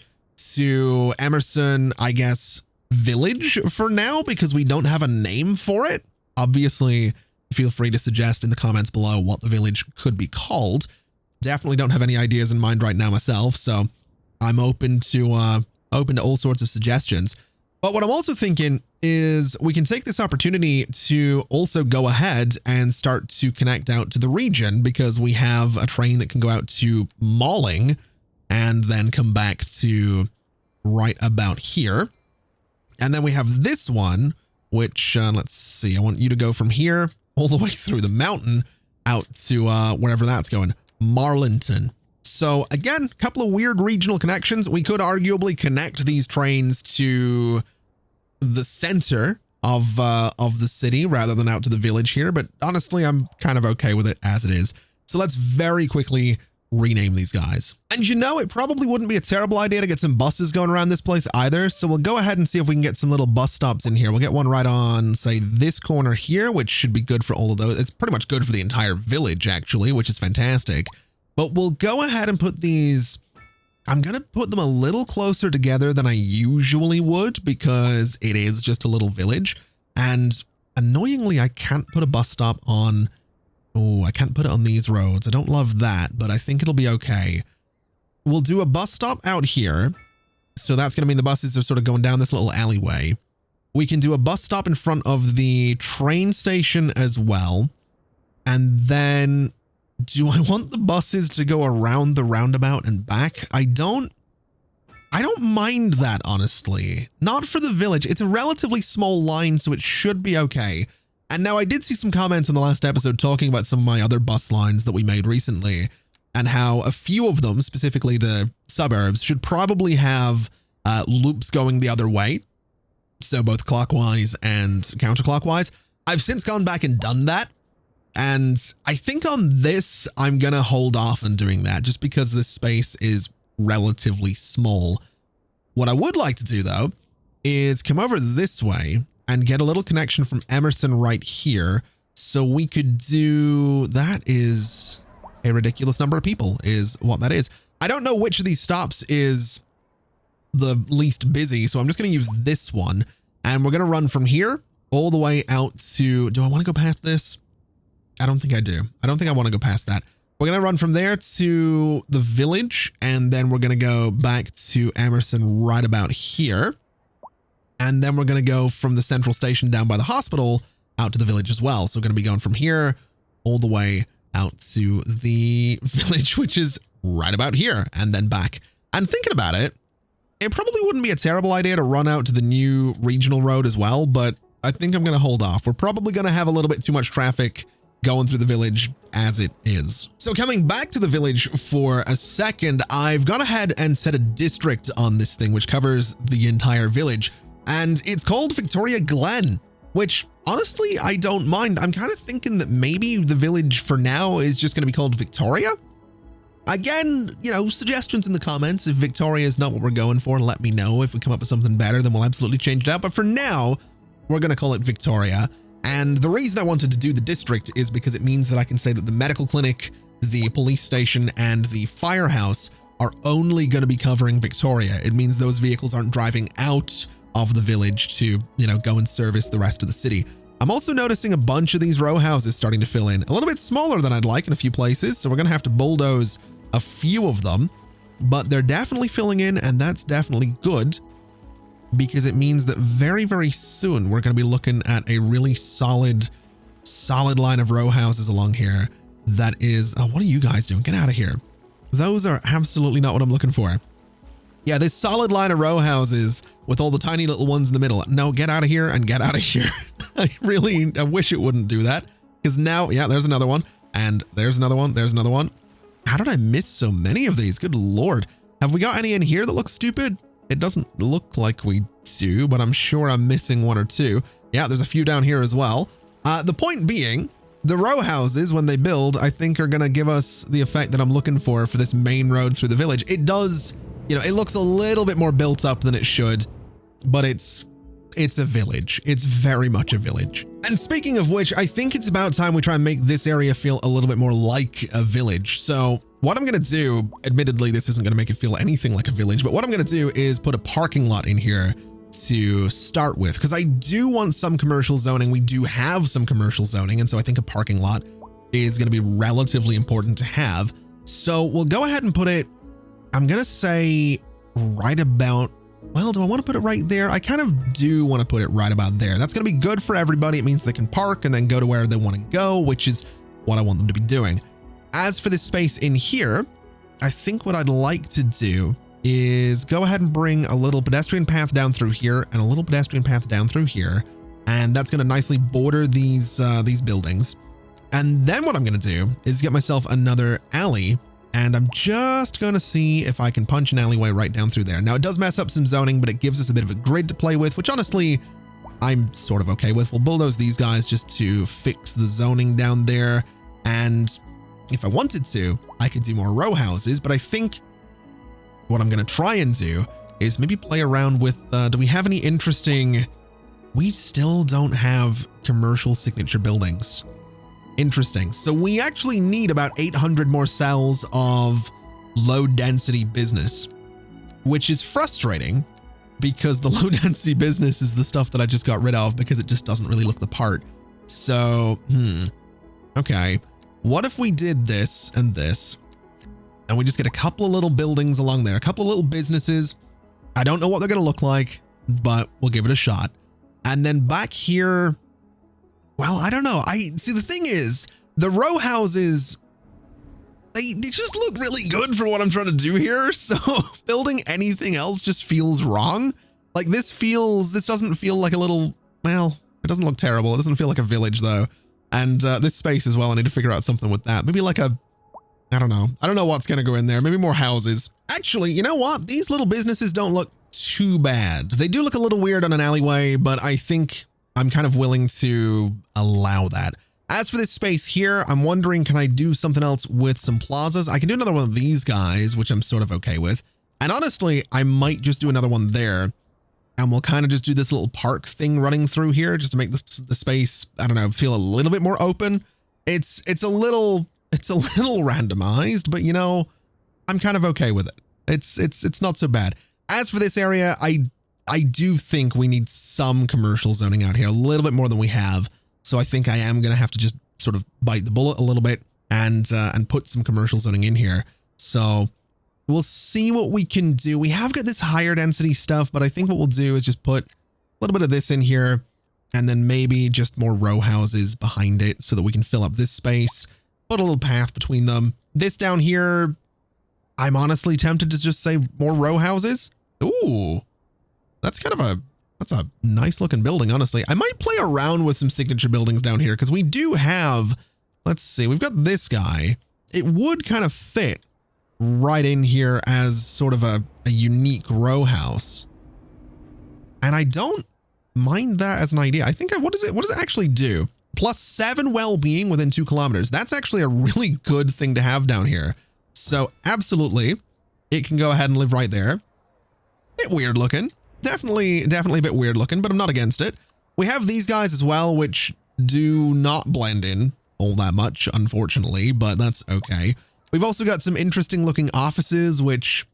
A: to Emerson, I guess, Village for now, because we don't have a name for it. Obviously, feel free to suggest in the comments below what the village could be called. Definitely don't have any ideas in mind right now myself, so I'm open to all sorts of suggestions. But what I'm also thinking is we can take this opportunity to also go ahead and start to connect out to the region, because we have a train that can go out to Malling and then come back to right about here. And then we have this one, which let's see, I want you to go from here all the way through the mountain out to wherever that's going. Marlinton. So again, a couple of weird regional connections. We could arguably connect these trains to the center of the city rather than out to the village here, but honestly, I'm kind of okay with it as it is. So let's very quickly rename these guys. And you know, it probably wouldn't be a terrible idea to get some buses going around this place either. So we'll go ahead and see if we can get some little bus stops in here. We'll get one right on, say, this corner here, which should be good for all of those. It's pretty much good for the entire village, actually, which is fantastic. But we'll go ahead and put these, I'm going to put them a little closer together than I usually would, because it is just a little village. And annoyingly, I can't put a bus stop on, oh, I can't put it on these roads. I don't love that, but I think it'll be okay. We'll do a bus stop out here. So that's going to mean the buses are sort of going down this little alleyway. We can do a bus stop in front of the train station as well. And then do I want the buses to go around the roundabout and back? I don't mind that, honestly. Not for the village. It's a relatively small line, so it should be okay. And now I did see some comments in the last episode talking about some of my other bus lines that we made recently, and how a few of them, specifically the suburbs, should probably have loops going the other way. So both clockwise and counterclockwise. I've since gone back and done that. And I think on this, I'm going to hold off on doing that just because this space is relatively small. What I would like to do, though, is come over this way and get a little connection from Emerson right here So we could do, that is a ridiculous number of people is what that is. I don't know which of these stops is the least busy, so I'm just going to use this one, and we're going to run from here all the way out to, do I want to go past this? I don't think I do. I don't think I want to go past that. We're going to run from there to the village, and then we're going to go back to Emerson right about here. And then we're going to go from the central station down by the hospital out to the village as well. So we're going to be going from here all the way out to the village, which is right about here, and then back. And thinking about it, it probably wouldn't be a terrible idea to run out to the new regional road as well, but I think I'm going to hold off. We're probably going to have a little bit too much traffic going through the village as it is. So coming back to the village for a second, I've gone ahead and set a district on this thing, which covers the entire village. And it's called Victoria Glen, which honestly, I don't mind. I'm kind of thinking that maybe the village for now is just going to be called Victoria. Again, you know, suggestions in the comments. If Victoria is not what we're going for, let me know. If we come up with something better, then we'll absolutely change it out. But for now, we're going to call it Victoria. And the reason I wanted to do the district is because it means that I can say that the medical clinic, the police station, and the firehouse are only going to be covering Victoria. It means those vehicles aren't driving out of the village to, you know, go and service the rest of the city. I'm also noticing a bunch of these row houses starting to fill in, a little bit smaller than I'd like in a few places. So we're going to have to bulldoze a few of them, but they're definitely filling in, and that's definitely good because it means that very, very soon we're going to be looking at a really solid line of row houses along here. That is, oh, what are you guys doing? Get out of here. Those are absolutely not what I'm looking for. Yeah, this solid line of row houses with all the tiny little ones in the middle. No, get out of here and get out of here. I wish it wouldn't do that, because now, yeah, there's another one, and there's another one. There's another one. How did I miss so many of these? Good Lord. Have we got any in here that look stupid? It doesn't look like we do, but I'm sure I'm missing one or two. Yeah, there's a few down here as well. The point being, the row houses, when they build, I think are going to give us the effect that I'm looking for this main road through the village. It does, you know, it looks a little bit more built up than it should, but it's a village. It's very much a village. And speaking of which, I think it's about time we try and make this area feel a little bit more like a village. So what I'm going to do, admittedly, this isn't going to make it feel anything like a village, but what I'm going to do is put a parking lot in here to start with, because I do want some commercial zoning. We do have some commercial zoning, and so I think a parking lot is going to be relatively important to have. So we'll go ahead and put it, I'm going to say right about, well, do I want to put it right there? I kind of do want to put it right about there. That's going to be good for everybody. It means they can park and then go to where they want to go, which is what I want them to be doing. As for this space in here, I think what I'd like to do is go ahead and bring a little pedestrian path down through here and a little pedestrian path down through here. And that's going to nicely border these buildings. And then what I'm going to do is get myself another alley, and I'm just going to see if I can punch an alleyway right down through there. Now, it does mess up some zoning, but it gives us a bit of a grid to play with, which honestly, I'm sort of okay with. We'll bulldoze these guys just to fix the zoning down there. And if I wanted to, I could do more row houses, but I think what I'm going to try and do is maybe play around with, do we have any interesting, we still don't have commercial signature buildings. Interesting. So we actually need about 800 more cells of low density business, which is frustrating because the low density business is the stuff that I just got rid of because it just doesn't really look the part. So, okay. What if we did this and this, and we just get a couple of little buildings along there, a couple of little businesses. I don't know what they're going to look like, but we'll give it a shot. And then back here, well, I don't know. See, the thing is, the row houses, they just look really good for what I'm trying to do here. So building anything else just feels wrong. Like this doesn't feel like a little, well, it doesn't look terrible. It doesn't feel like a village though. And this space as well, I need to figure out something with that. Maybe like a, I don't know. I don't know what's going to go in there. Maybe more houses. Actually, you know what? These little businesses don't look too bad. They do look a little weird on an alleyway, but I think I'm kind of willing to allow that. As for this space here, I'm wondering, can I do something else with some plazas? I can do another one of these guys, which I'm sort of okay with. And honestly, I might just do another one there And we'll kind of just do this little park thing running through here just to make the space, I don't know, feel a little bit more open. It's a little randomized, but you know, I'm kind of okay with it. It's not so bad. As for this area, I do think we need some commercial zoning out here, a little bit more than we have. So I think I am going to have to just sort of bite the bullet a little bit and put some commercial zoning in here. So we'll see what we can do. We have got this higher density stuff, but I think what we'll do is just put a little bit of this in here and then maybe just more row houses behind it so that we can fill up this space, put a little path between them. This down here, I'm honestly tempted to just say more row houses. Ooh, that's a nice looking building, honestly. I might play around with some signature buildings down here because we do have, let's see, we've got this guy. It would kind of fit right in here as sort of a unique row house. And I don't mind that as an idea. I think, what does it actually do? +7 well-being within 2 kilometers. That's actually a really good thing to have down here. So absolutely, it can go ahead and live right there. Bit weird looking. Definitely a bit weird looking, but I'm not against it. We have these guys as well, which do not blend in all that much, unfortunately, but that's okay. We've also got some interesting looking offices, which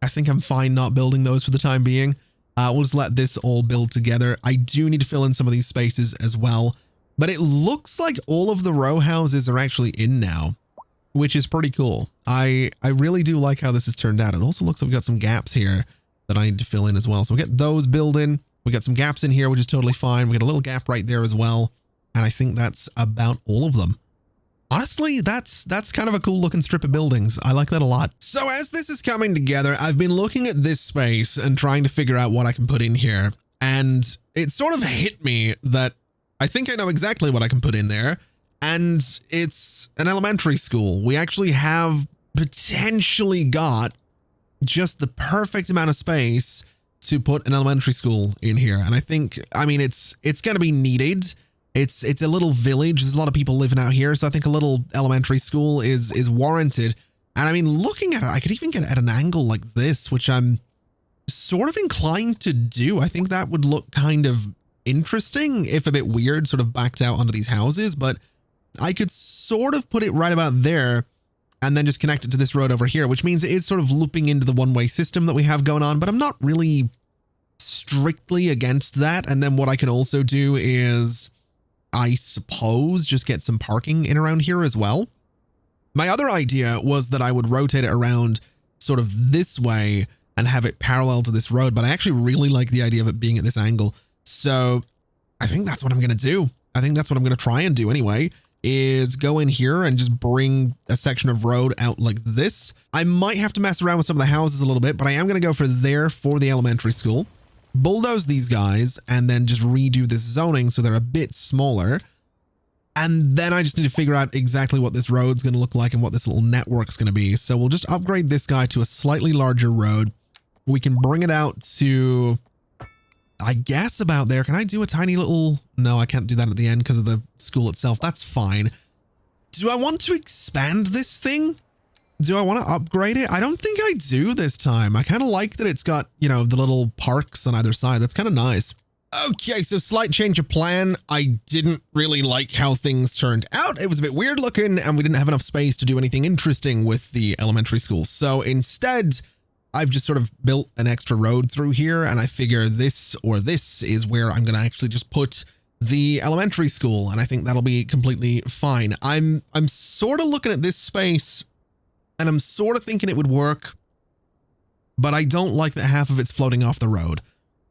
A: I think I'm fine not building those for the time being. We'll just let this all build together. I do need to fill in some of these spaces as well, but it looks like all of the row houses are actually in now, which is pretty cool. I really do like how this has turned out. It also looks like we've got some gaps here that I need to fill in as well. So we'll get those built in. We got some gaps in here, which is totally fine. We got a little gap right there as well. And I think that's about all of them. Honestly, that's kind of a cool looking strip of buildings. I like that a lot. So as this is coming together, I've been looking at this space and trying to figure out what I can put in here. And it sort of hit me that I think I know exactly what I can put in there. And it's an elementary school. We actually have potentially got just the perfect amount of space to put an elementary school in here. And I think, I mean, it's going to be needed. It's a little village. There's a lot of people living out here. So I think a little elementary school is warranted. And I mean, looking at it, I could even get it at an angle like this, which I'm sort of inclined to do. I think that would look kind of interesting, if a bit weird, sort of backed out onto these houses, but I could sort of put it right about there and then just connect it to this road over here, which means it is sort of looping into the one-way system that we have going on, but I'm not really strictly against that. And then what I can also do is, I suppose, just get some parking in around here as well. My other idea was that I would rotate it around sort of this way and have it parallel to this road, but I actually really like the idea of it being at this angle. So I think that's what I'm going to do. I think that's what I'm going to try and do anyway, is go in here and just bring a section of road out like this. I might have to mess around with some of the houses a little bit, but I am going to go for there for the elementary school, bulldoze these guys, and then just redo this zoning so they're a bit smaller. And then I just need to figure out exactly what this road's going to look like and what this little network's going to be. So we'll just upgrade this guy to a slightly larger road. We can bring it out to, I guess, about there. Can I do a tiny little... No, I can't do that at the end because of the school itself. That's fine. Do I want to expand this thing? Do I want to upgrade it? I don't think I do this time. I kind of like that it's got, you know, the little parks on either side. That's kind of nice. Okay, so slight change of plan. I didn't really like how things turned out. It was a bit weird looking and we didn't have enough space to do anything interesting with the elementary school. So instead, I've just sort of built an extra road through here, and I figure this or this is where I'm going to actually just put the elementary school, and I think that'll be completely fine. I'm sort of looking at this space, and I'm sort of thinking it would work, but I don't like that half of it's floating off the road,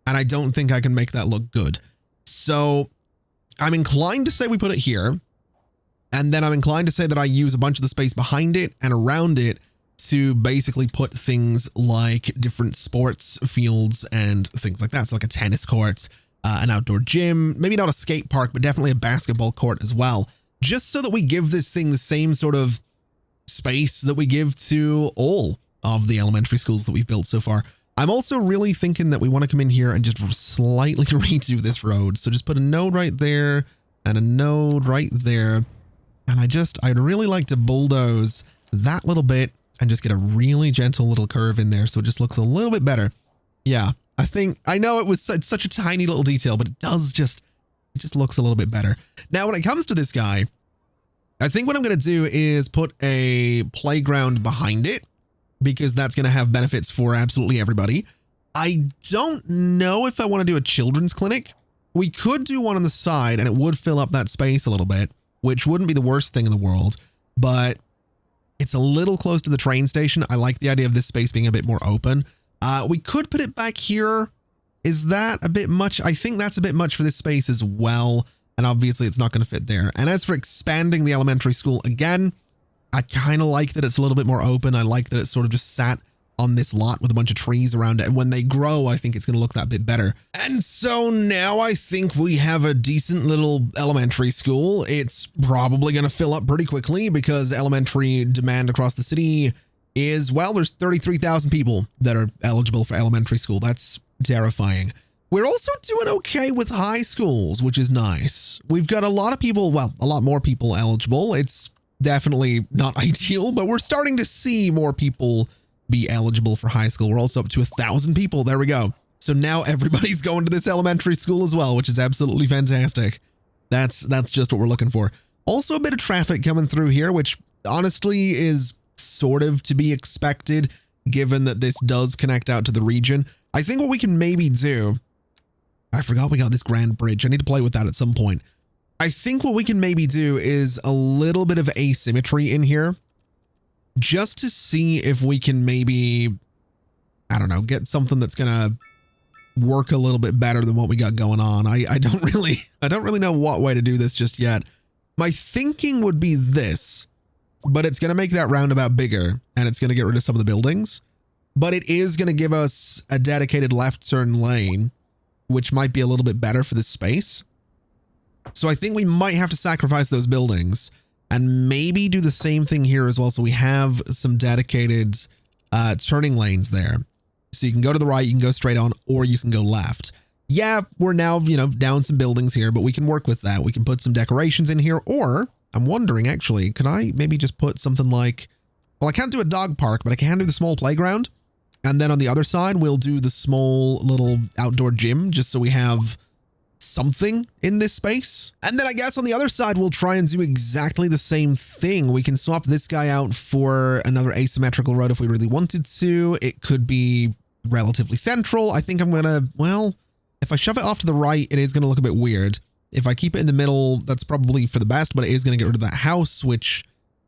A: and I don't think I can make that look good. So I'm inclined to say we put it here, and then I'm inclined to say that I use a bunch of the space behind it and around it to basically put things like different sports fields and things like that. So like a tennis court, an outdoor gym, maybe not a skate park, but definitely a basketball court as well. Just so that we give this thing the same sort of space that we give to all of the elementary schools that we've built so far. I'm also really thinking that we want to come in here and just slightly redo this road. So just put a node right there and a node right there. And I'd really like to bulldoze that little bit and just get a really gentle little curve in there so it just looks a little bit better. Yeah, I know it's such a tiny little detail, but it just looks a little bit better. Now, when it comes to this guy, I think what I'm going to do is put a playground behind it because that's going to have benefits for absolutely everybody. I don't know if I want to do a children's clinic. We could do one on the side and it would fill up that space a little bit, which wouldn't be the worst thing in the world, but it's a little close to the train station. I like the idea of this space being a bit more open. We could put it back here. Is that a bit much? I think that's a bit much for this space as well. And obviously it's not going to fit there. And as for expanding the elementary school, again, I kind of like that it's a little bit more open. I like that it's sort of just sat on this lot with a bunch of trees around it. And when they grow, I think it's going to look that bit better. And so now I think we have a decent little elementary school. It's probably going to fill up pretty quickly because elementary demand across the city is, well, there's 33,000 people that are eligible for elementary school. That's terrifying. We're also doing okay with high schools, which is nice. We've got a lot of people, well, a lot more people eligible. It's definitely not ideal, but we're starting to see more people be eligible for high school. We're also up to 1,000 people. There we go. So now everybody's going to this elementary school as well, which is absolutely fantastic. That's just what we're looking for. Also a bit of traffic coming through here, which honestly is sort of to be expected given that this does connect out to the region. I think what we can maybe do, I forgot we got this grand bridge. I need to play with that at some point. I think what we can maybe do is a little bit of asymmetry in here, just to see if we can maybe, I don't know, get something that's going to work a little bit better than what we got going on. I don't really know what way to do this just yet. My thinking would be this, but it's going to make that roundabout bigger and it's going to get rid of some of the buildings, but it is going to give us a dedicated left turn lane, which might be a little bit better for this space. So I think we might have to sacrifice those buildings and maybe do the same thing here as well. So we have some dedicated turning lanes there. So you can go to the right, you can go straight on, or you can go left. Yeah, we're now, down some buildings here, but we can work with that. We can put some decorations in here, or I'm wondering actually, could I maybe just put something like, well, I can't do a dog park, but I can do the small playground. And then on the other side, we'll do the small little outdoor gym just so we have something in this space. And then I guess on the other side, we'll try and do exactly the same thing. We can swap this guy out for another asymmetrical road if we really wanted to. It could be relatively central. I think I'm going to, well, if I shove it off to the right, it is going to look a bit weird. If I keep it in the middle, that's probably for the best, but it is going to get rid of that house, which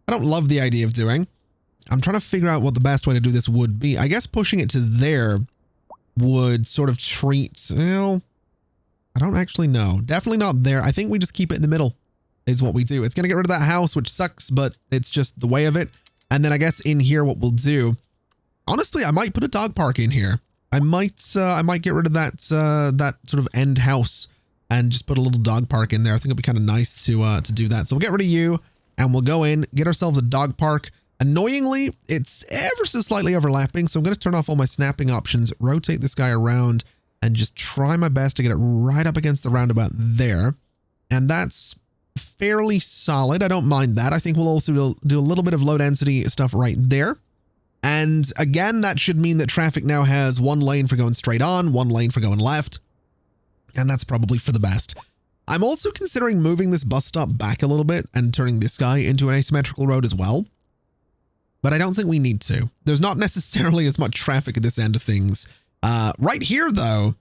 A: I don't love the idea of doing. I'm trying to figure out what the best way to do this would be. I guess pushing it to there would sort of treat, I don't actually know. Definitely not there. I think we just keep it in the middle is what we do. It's going to get rid of that house, which sucks, but it's just the way of it. And then I guess in here, what we'll do, honestly, I might put a dog park in here. I might get rid of that sort of end house and just put a little dog park in there. I think it'd be kind of nice to do that. So we'll get rid of you and we'll go in, get ourselves a dog park. Annoyingly, it's ever so slightly overlapping. So I'm going to turn off all my snapping options, rotate this guy around, and just try my best to get it right up against the roundabout there. And that's fairly solid. I don't mind that. I think we'll also do a little bit of low density stuff right there. And again, that should mean that traffic now has one lane for going straight on, one lane for going left. And that's probably for the best. I'm also considering moving this bus stop back a little bit and turning this guy into an asymmetrical road as well. But I don't think we need to. There's not necessarily as much traffic at this end of things. Right here, though,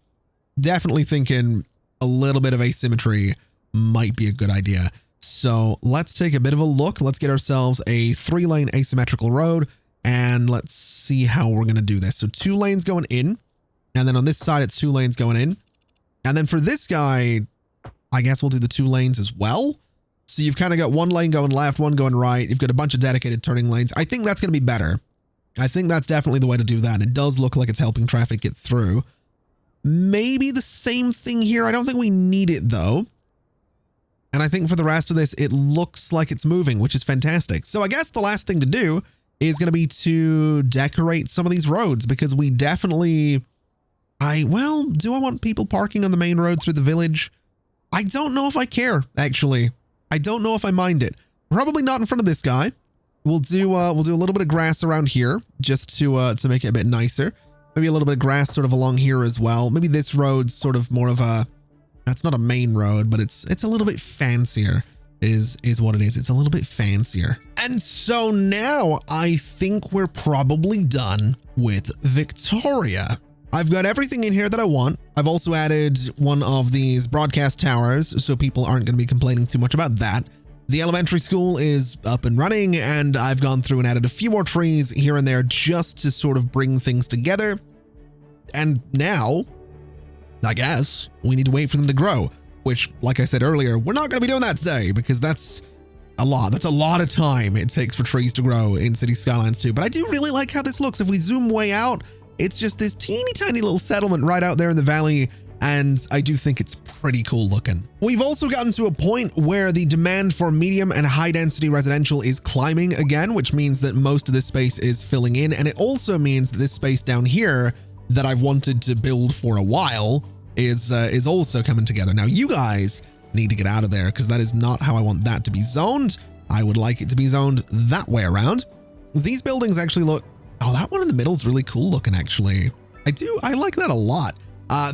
A: definitely thinking a little bit of asymmetry might be a good idea. So let's take a bit of a look. Let's get ourselves a 3-lane asymmetrical road and let's see how we're going to do this. So 2 lanes going in, and then on this side, it's 2 lanes going in. And then for this guy, I guess we'll do the 2 lanes as well. So you've kind of got 1 lane going left, 1 going right. You've got a bunch of dedicated turning lanes. I think that's going to be better. I think that's definitely the way to do that. And it does look like it's helping traffic get through. Maybe the same thing here. I don't think we need it though. And I think for the rest of this, it looks like it's moving, which is fantastic. So I guess the last thing to do is going to be to decorate some of these roads because we definitely, do I want people parking on the main road through the village? I don't know if I care, actually. I don't know if I mind it. Probably not in front of this guy. We'll do a little bit of grass around here just to make it a bit nicer. Maybe a little bit of grass sort of along here as well. Maybe this road's sort of more of a, that's not a main road, but it's a little bit fancier is what it is. It's a little bit fancier. And so now I think we're probably done with Victoria. I've got everything in here that I want. I've also added one of these broadcast towers, so people aren't going to be complaining too much about that. The elementary school is up and running, and I've gone through and added a few more trees here and there just to sort of bring things together. And now, I guess, we need to wait for them to grow, which, like I said earlier, we're not going to be doing that today because that's a lot. That's a lot of time it takes for trees to grow in City Skylines 2. But I do really like how this looks. If we zoom way out, it's just this teeny tiny little settlement right out there in the valley, and I do think it's pretty cool looking. We've also gotten to a point where the demand for medium and high density residential is climbing again, which means that most of this space is filling in, and it also means that this space down here that I've wanted to build for a while is also coming together. Now, you guys need to get out of there because that is not how I want that to be zoned. I would like it to be zoned that way around. These buildings actually look, oh, that one in the middle is really cool looking, actually. I like that a lot.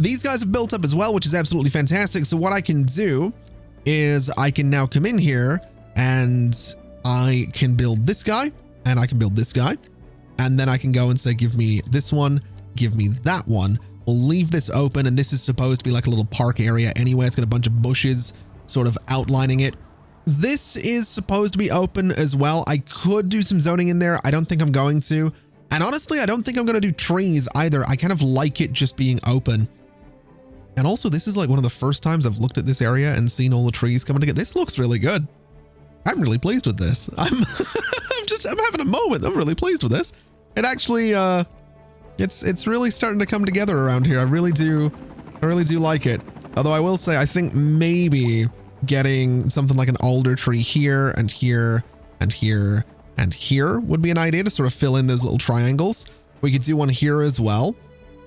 A: These guys have built up as well, which is absolutely fantastic. So what I can do is I can now come in here and I can build this guy and I can build this guy. And then I can go and say, give me this one, give me that one. We'll leave this open. And this is supposed to be like a little park area anyway. It's got a bunch of bushes sort of outlining it. This is supposed to be open as well. I could do some zoning in there. I don't think I'm going to. And honestly, I don't think I'm going to do trees either. I kind of like it just being open. And also, this is like one of the first times I've looked at this area and seen all the trees coming together. This looks really good. I'm really pleased with this. I'm having a moment. I'm really pleased with this. It actually, it's really starting to come together around here. I really do like it. Although I will say, I think maybe getting something like an alder tree here and here and here and here would be an idea to sort of fill in those little triangles. We could do one here as well.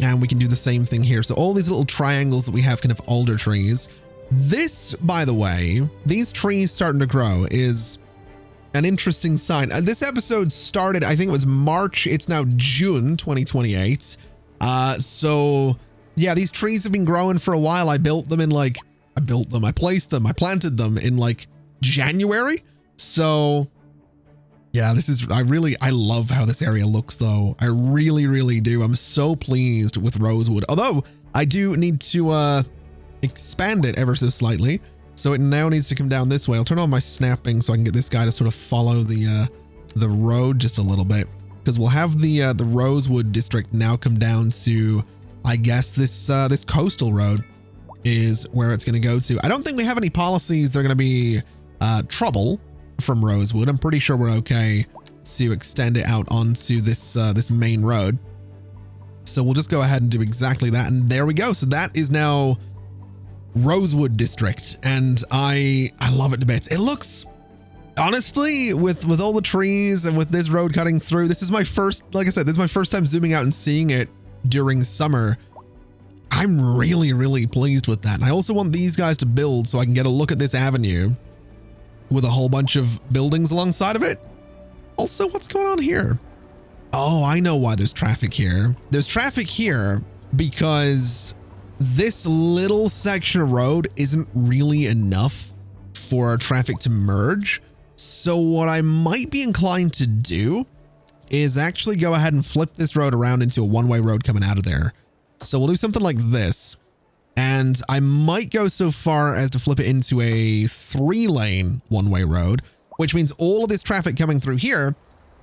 A: And we can do the same thing here. So all these little triangles that we have kind of alder trees. This, by the way, these trees starting to grow is an interesting sign. This episode started, I think it was March. It's now June 2028. So yeah, these trees have been growing for a while. I placed them, I planted them in like January. So yeah, I love how this area looks though. I really do. I'm so pleased with Rosewood. Although I do need to expand it ever so slightly. So it now needs to come down this way. I'll turn on my snapping so I can get this guy to sort of follow the road just a little bit. Because we'll have the Rosewood district now come down to, I guess this coastal road is where it's going to go to. I don't think we have any policies that are going to be trouble from Rosewood. I'm pretty sure we're okay to extend it out onto this main road. So we'll just go ahead and do exactly that. And there we go. So that is now Rosewood district. And I love it to bits. It looks, honestly, with all the trees and with this road cutting through, this is my first, like I said, this is my first time zooming out and seeing it during summer. I'm really pleased with that. And I also want these guys to build so I can get a look at this avenue with a whole bunch of buildings alongside of it. Also, what's going on here? Oh, I know why there's traffic here. There's traffic here because this little section of road isn't really enough for traffic to merge. So what I might be inclined to do is actually go ahead and flip this road around into a one-way road coming out of there. So we'll do something like this. And I might go so far as to flip it into a 3-lane one-way road, which means all of this traffic coming through here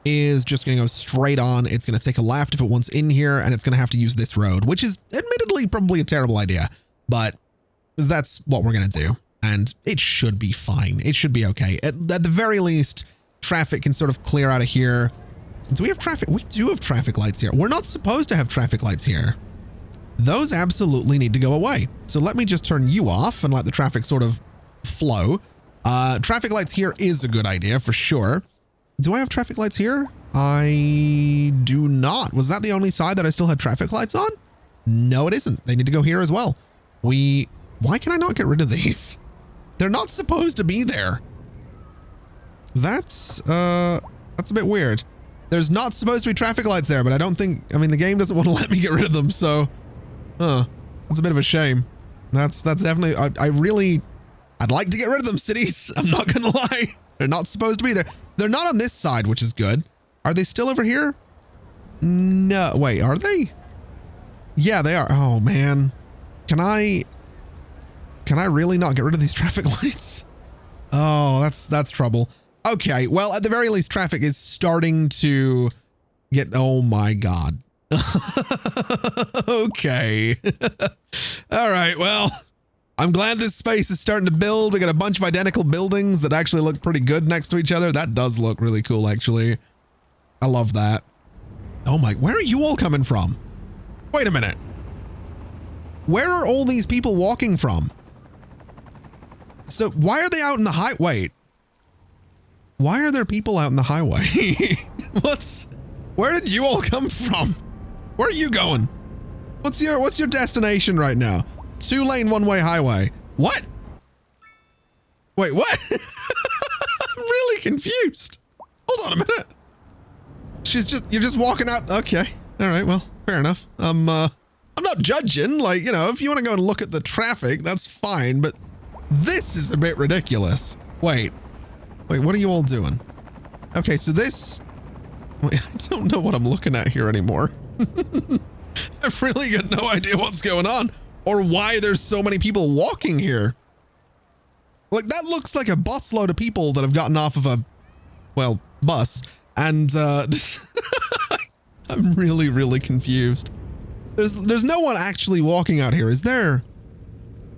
A: is just going to go straight on. It's going to take a left if it wants in here, and it's going to have to use this road, which is admittedly probably a terrible idea, but that's what we're going to do. And it should be fine. It should be okay. At the very least, traffic can sort of clear out of here. Do we have traffic? We do have traffic lights here. We're not supposed to have traffic lights here. Those absolutely need to go away. So let me just turn you off and let the traffic sort of flow. Traffic lights here is a good idea for sure. Do I have traffic lights here? I do not. Was that the only side that I still had traffic lights on? No, it isn't. They need to go here as well. Why can I not get rid of these? They're not supposed to be there. That's a bit weird. There's not supposed to be traffic lights there, but I don't think, I mean, the game doesn't want to let me get rid of them, so, it's a bit of a shame. That's definitely, I'd like to get rid of them, cities. I'm not gonna lie. They're not supposed to be there. They're not on this side, which is good. Are they still over here? No, wait, are they? Yeah, they are. Oh man. Can I really not get rid of these traffic lights? Oh, that's trouble. Okay, well, at the very least, traffic is starting to get, oh my God. Okay. All right, well, I'm glad this space is starting to build. We got a bunch of identical buildings that actually look pretty good next to each other. That does look really cool, actually. I love that. Oh my, where are you all coming from? Wait a minute. Where are all these people walking from? So why are they out in the highway? Wait. Why are there people out in the highway? Where did you all come from? Where are you going? What's your destination right now? 2-lane one-way highway. What? Wait, what? I'm really confused. Hold on a minute. You're just walking out. Okay. All right. Well, fair enough. I'm not judging. Like, you know, if you want to go and look at the traffic, that's fine. But this is a bit ridiculous. Wait, what are you all doing? Okay, so this, wait, I don't know what I'm looking at here anymore. I've really got no idea what's going on or why there's so many people walking here. Like, that looks like a busload of people that have gotten off of a, well, bus. And, I'm really, really confused. There's no one actually walking out here, is there?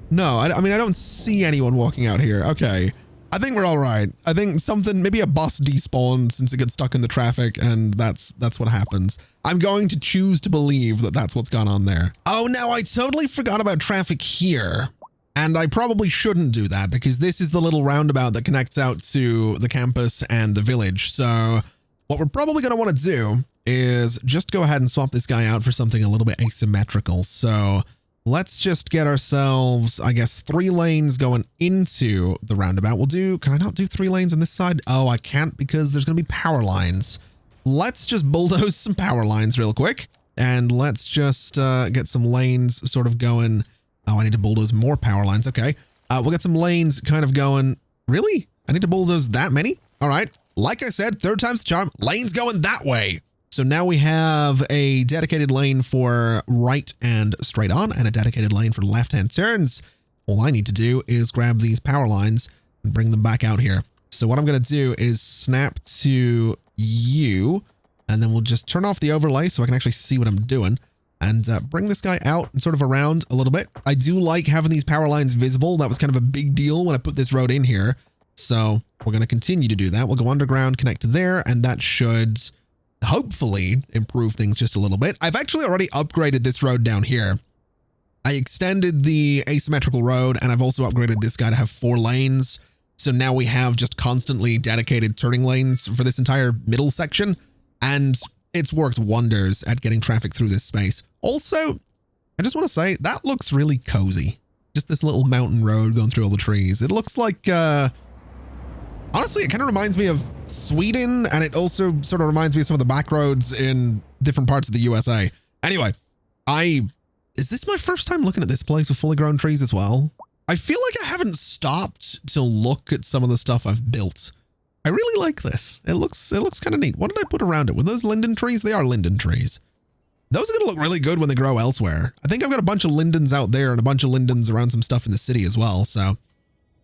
A: No, I mean, I don't see anyone walking out here. Okay. I think we're all right. I think maybe a bus despawned since it gets stuck in the traffic, and that's what happens. I'm going to choose to believe that that's what's gone on there. Oh, now I totally forgot about traffic here. And I probably shouldn't do that because this is the little roundabout that connects out to the campus and the village. So what we're probably going to want to do is just go ahead and swap this guy out for something a little bit asymmetrical. So let's just get ourselves, I guess, 3 lanes going into the roundabout. Can I not do 3 lanes on this side? Oh, I can't because there's going to be power lines. Let's just bulldoze some power lines real quick. And let's just get some lanes sort of going. Oh, I need to bulldoze more power lines. Okay. We'll get some lanes kind of going. Really? I need to bulldoze that many? All right. Like I said, 3rd time's the charm. Lanes going that way. So now we have a dedicated lane for right and straight on and a dedicated lane for left-hand turns. All I need to do is grab these power lines and bring them back out here. So what I'm going to do is snap to you, and then we'll just turn off the overlay so I can actually see what I'm doing and bring this guy out and sort of around a little bit. I do like having these power lines visible. That was kind of a big deal when I put this road in here. So we're going to continue to do that. We'll go underground, connect to there, and that should hopefully improve things just a little bit. I've actually already upgraded this road down here. I extended the asymmetrical road, and I've also upgraded this guy to have 4 lanes. So now we have just constantly dedicated turning lanes for this entire middle section, and it's worked wonders at getting traffic through this space. Also, I just want to say that looks really cozy. Just this little mountain road going through all the trees. It looks like, honestly, it kind of reminds me of Sweden, and it also sort of reminds me of some of the back roads in different parts of the USA. Anyway, is this my first time looking at this place with fully grown trees as well? I feel like I haven't stopped to look at some of the stuff I've built. I really like this. It looks kind of neat. What did I put around it? Were those linden trees? They are linden trees. Those are going to look really good when they grow elsewhere. I think I've got a bunch of lindens out there and a bunch of lindens around some stuff in the city as well. So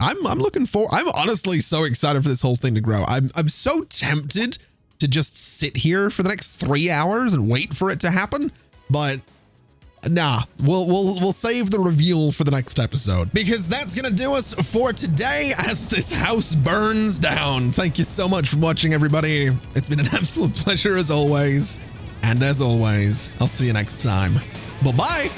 A: I'm honestly so excited for this whole thing to grow. I'm so tempted to just sit here for the next 3 hours and wait for it to happen. But nah, we'll save the reveal for the next episode, because that's gonna do us for today as this house burns down. Thank you so much for watching, everybody. It's been an absolute pleasure as always. And as always, I'll see you next time. Bye-bye.